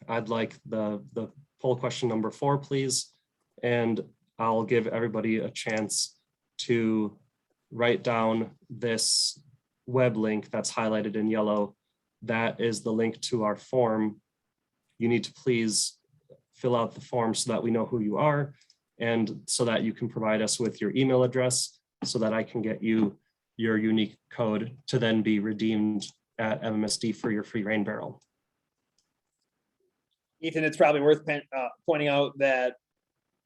I'd like the poll question number 4, please. And I'll give everybody a chance to write down this web link that's highlighted in yellow. That is the link to our form. You need to please fill out the form so that we know who you are and so that you can provide us with your email address so that I can get you your unique code to then be redeemed at MMSD for your free rain barrel. Ethan, it's probably worth pointing out that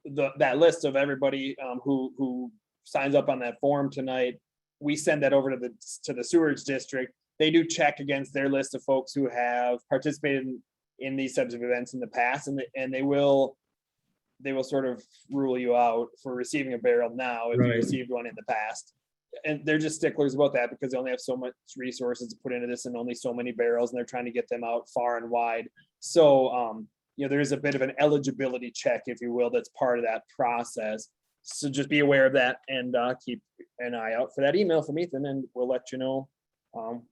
that list of everybody who signs up on that form tonight, we send that over to the sewage district. They do check against their list of folks who have participated in these types of events in the past, and they will sort of rule you out for receiving a barrel now if you received one in the past. And they're just sticklers about that because they only have so much resources to put into this and only so many barrels, and they're trying to get them out far and wide. So there is a bit of an eligibility check, if you will, that's part of that process. So just be aware of that and keep an eye out for that email from Ethan, and we'll let you know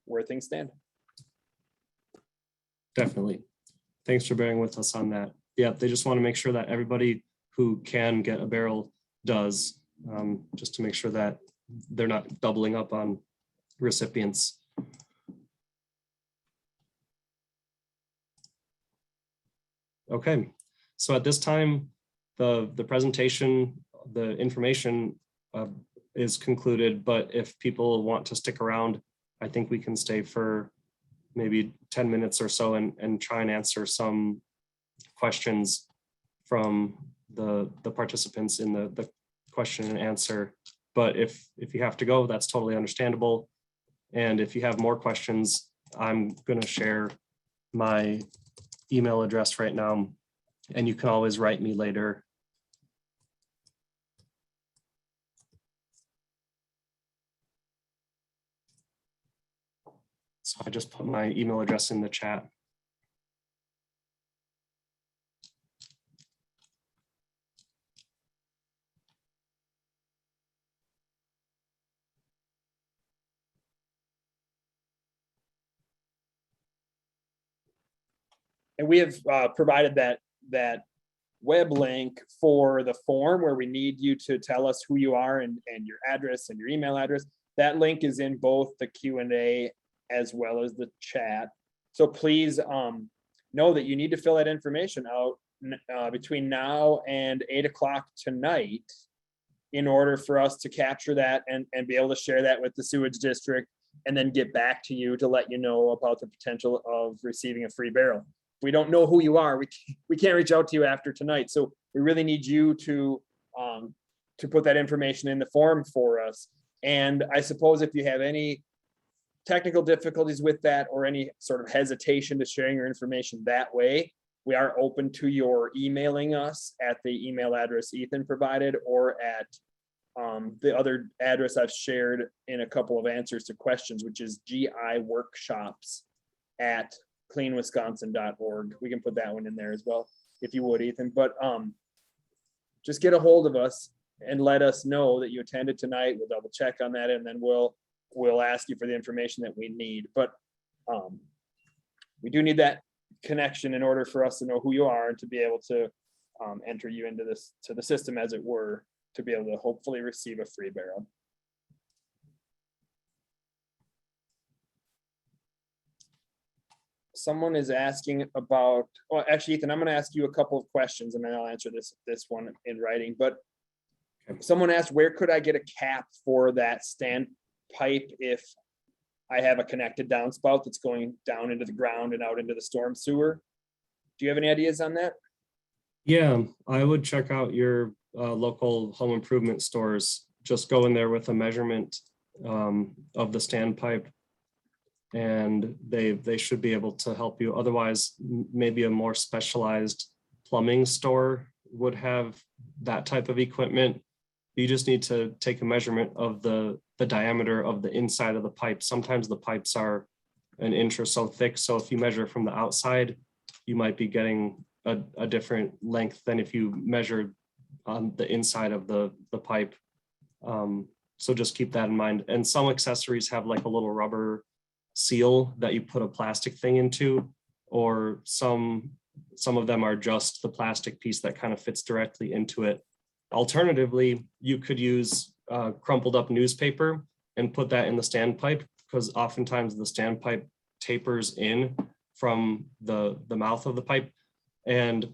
where things stand. Definitely. Thanks for bearing with us on that. Yeah, they just want to make sure that everybody who can get a barrel does, just to make sure that they're not doubling up on recipients. Okay, so at this time, the presentation, the information is concluded, but if people want to stick around, I think we can stay for maybe 10 minutes or so and try and answer some questions from the participants in the question and answer. But if you have to go, that's totally understandable. And if you have more questions, I'm going to share my email address right now, and you can always write me later. So I just put my email address in the chat. And we have provided that web link for the form where we need you to tell us who you are and your address and your email address. That link is in both the Q&A as well as the chat. So please know that you need to fill that information out between now and 8 o'clock tonight in order for us to capture that and be able to share that with the sewage district and then get back to you to let you know about the potential of receiving a free barrel. We don't know who you are. We can't reach out to you after tonight. So we really need you to put that information in the form for us. And I suppose if you have any technical difficulties with that or any sort of hesitation to sharing your information that way, we are open to your emailing us at the email address Ethan provided or at the other address I've shared in a couple of answers to questions, which is giworkshops@cleanwisconsin.org. We can put that one in there as well, if you would, Ethan. But just get a hold of us and let us know that you attended tonight. We'll double check on that, and then we'll ask you for the information that we need. But we do need that connection in order for us to know who you are and to be able to enter you into the system, as it were, to be able to hopefully receive a free barrel. Someone is asking about, well, actually, Ethan, I'm going to ask you a couple of questions and then I'll answer this one in writing. But someone asked, where could I get a cap for that stand pipe if I have a connected downspout that's going down into the ground and out into the storm sewer? Do you have any ideas on that? Yeah, I would check out your local home improvement stores. Just go in there with a measurement of the standpipe, and they should be able to help you. Otherwise, maybe a more specialized plumbing store would have that type of equipment. You just need to take a measurement of the diameter of the inside of the pipe. Sometimes the pipes are an inch or so thick, so if you measure from the outside, you might be getting a different length than if you measured on the inside of the pipe. So just keep that in mind. And some accessories have like a little rubber seal that you put a plastic thing into, or some of them are just the plastic piece that kind of fits directly into it. Alternatively, you could use crumpled up newspaper and put that in the standpipe, because oftentimes the standpipe tapers in from the mouth of the pipe, and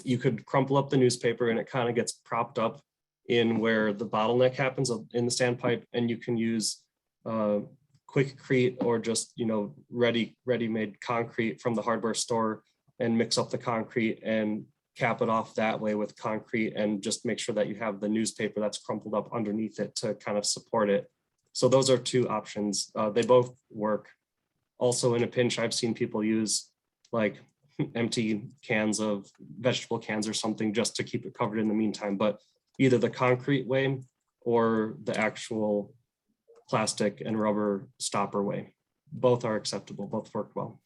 you could crumple up the newspaper and it kind of gets propped up in where the bottleneck happens in the standpipe, and you can use Quickcrete or just ready-made concrete from the hardware store and mix up the concrete and cap it off that way with concrete, and just make sure that you have the newspaper that's crumpled up underneath it to kind of support it. So those are two options. They both work. Also, in a pinch, I've seen people use like empty cans of vegetable cans or something just to keep it covered in the meantime. But either the concrete way or the actual plastic and rubber stopper way, both are acceptable, both work well.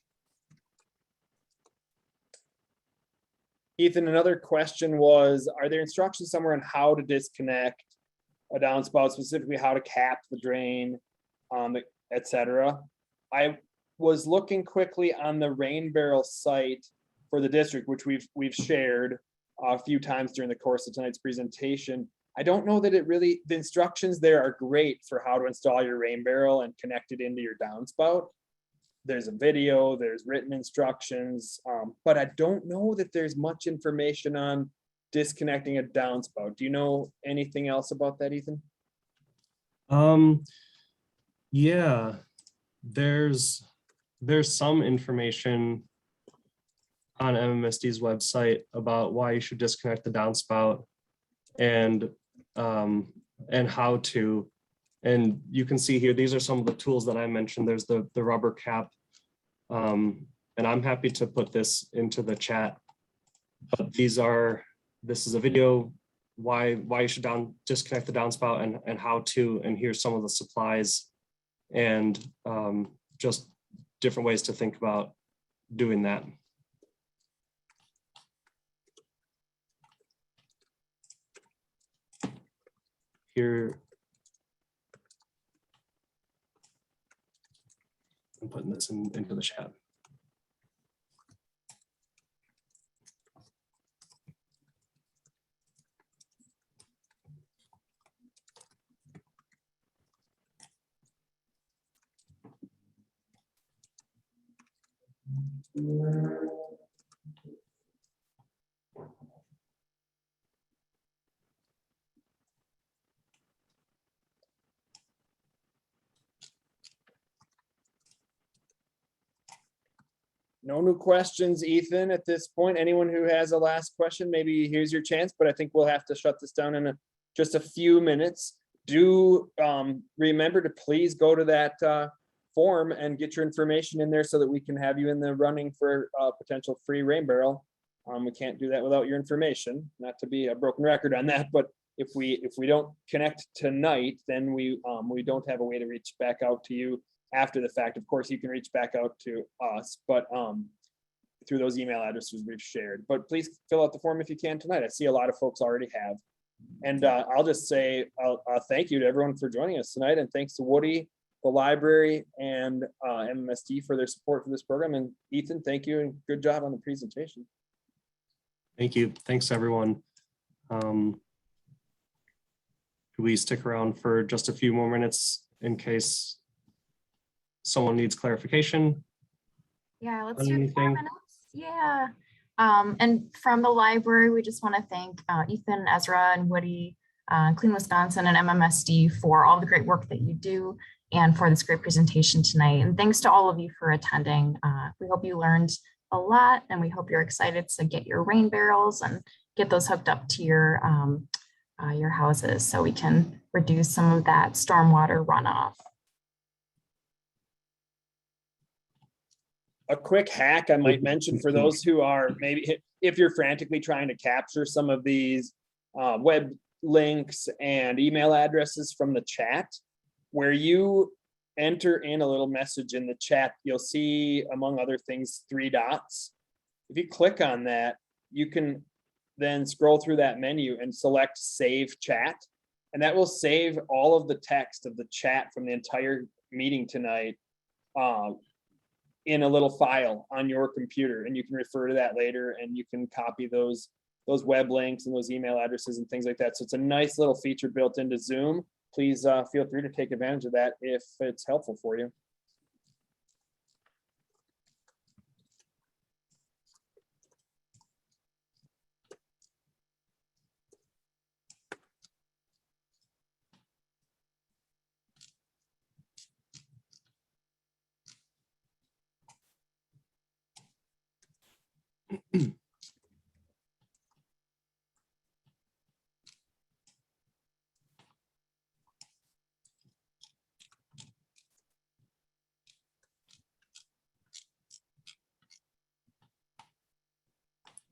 Ethan, another question was, are there instructions somewhere on how to disconnect a downspout, specifically how to cap the drain, etc.? I was looking quickly on the rain barrel site for the district, which we've shared a few times during the course of tonight's presentation. I don't know that the instructions there are great for how to install your rain barrel and connect it into your downspout. There's a video, there's written instructions, but I don't know that there's much information on disconnecting a downspout. Do you know anything else about that, Ethan? Yeah, there's some information on MMSD's website about why you should disconnect the downspout and how to. And you can see here, these are some of the tools that I mentioned. There's the rubber cap. And I'm happy to put this into the chat. But this is a video, why you should disconnect the downspout and how to, and here's some of the supplies and just different ways to think about doing that. Here, I'm putting this into the chat. No new questions, Ethan, at this point. Anyone who has a last question, maybe here's your chance, but I think we'll have to shut this down in just a few minutes. Do remember to please go to that form and get your information in there so that we can have you in the running for a potential free rain barrel. We can't do that without your information, not to be a broken record on that, but if we don't connect tonight, then we don't have a way to reach back out to you after the fact. Of course, you can reach back out to us, but through those email addresses we've shared. But please fill out the form if you can tonight. I see a lot of folks already have. And I'll just say thank you to everyone for joining us tonight, and thanks to Woody, the library, and MMSD for their support for this program. And Ethan, thank you, and good job on the presentation. Thank you. Thanks, everyone. Could we stick around for just a few more minutes in case someone needs clarification? Yeah, let's do 4 minutes. Yeah. And from the library, we just want to thank Ethan, Ezra, and Woody, Clean Wisconsin and MMSD for all the great work that you do and for this great presentation tonight. And thanks to all of you for attending. We hope you learned a lot, and we hope you're excited to get your rain barrels and get those hooked up to your houses so we can reduce some of that stormwater runoff. A quick hack I might mention for those who are maybe, if you're frantically trying to capture some of these web links and email addresses from the chat, where you enter in a little message in the chat, you'll see, among other things, 3 dots. If you click on that, you can then scroll through that menu and select Save Chat, and that will save all of the text of the chat from the entire meeting tonight in a little file on your computer, and you can refer to that later, and you can copy those web links and those email addresses and things like that. So it's a nice little feature built into Zoom. Please feel free to take advantage of that if it's helpful for you.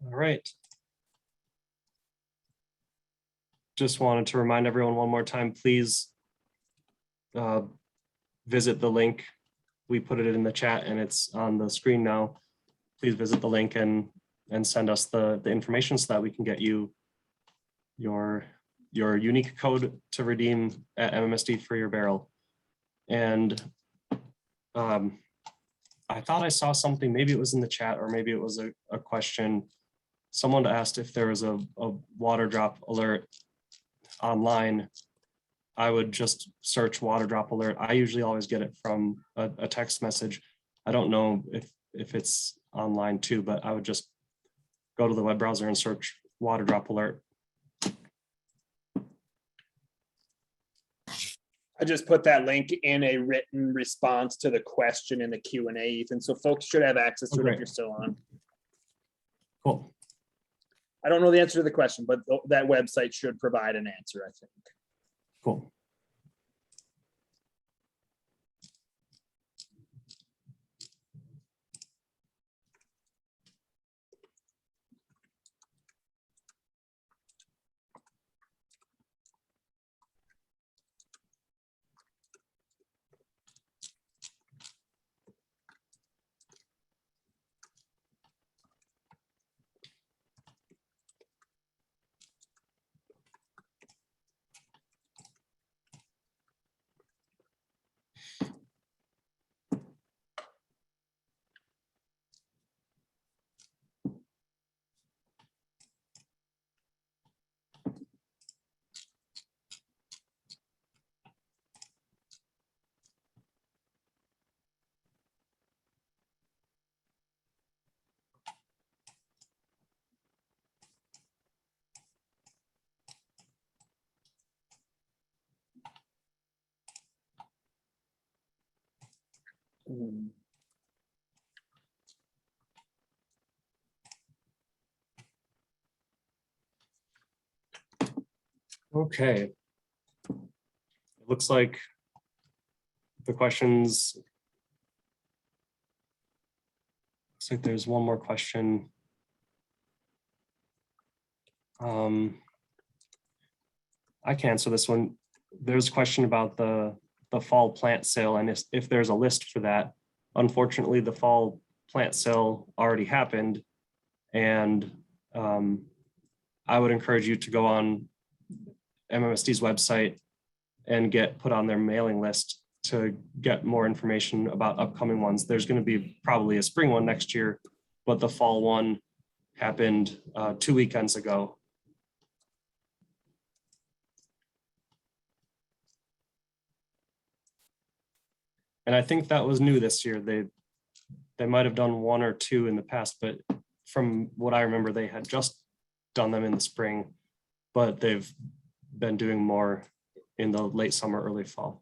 All right. Just wanted to remind everyone one more time, please visit the link. We put it in the chat and it's on the screen now. Please visit the link and send us the information so that we can get you your unique code to redeem at MMSD for your barrel. And I thought I saw something, maybe it was in the chat or maybe it was a question. Someone asked if there was a water drop alert online. I would just search water drop alert. I usually always get it from a text message. I don't know if it's online too, but I would just go to the web browser and search water drop alert. I just put that link in a written response to the question in the Q&A, Ethan, so folks should have access to it if you're still on. Cool. I don't know the answer to the question, but that website should provide an answer, I think. Cool. Mhm. Okay. It looks like the questions. Looks like there's one more question. I can answer this one. There's a question about the fall plant sale and if there's a list for that. Unfortunately, the fall plant sale already happened, and I would encourage you to go on MMSD's website and get put on their mailing list to get more information about upcoming ones. There's going to be probably a spring one next year, but the fall one happened 2 weekends ago. And I think that was new this year. They might have done 1 or 2 in the past, but from what I remember, they had just done them in the spring, but they've been doing more in the late summer, early fall.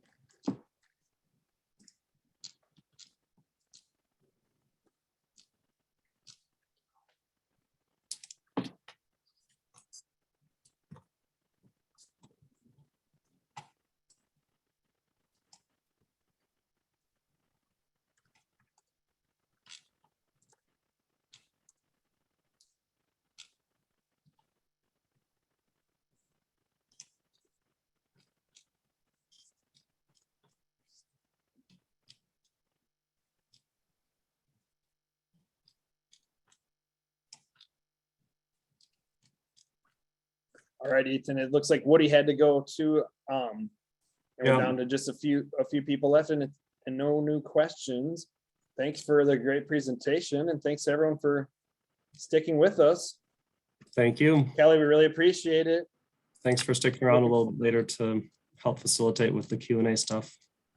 All right, Ethan, it looks like Woody had to go too. And we're Yeah. down to just a few people left and no new questions. Thanks for the great presentation, and thanks everyone for sticking with us. Thank you. Kelly, we really appreciate it. Thanks for sticking around a little later to help facilitate with the Q&A stuff.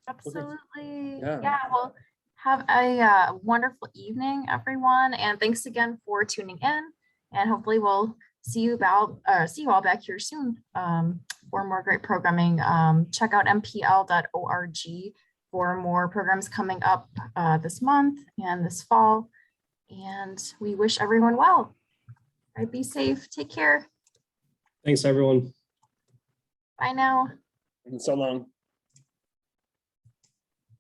Absolutely. Yeah. Yeah, well, have a wonderful evening, everyone. And thanks again for tuning in. And hopefully we'll see you all back here soon for more great programming. Check out mpl.org for more programs coming up this month and this fall. And we wish everyone well. All right, be safe. Take care. Thanks, everyone. Bye now. And so long.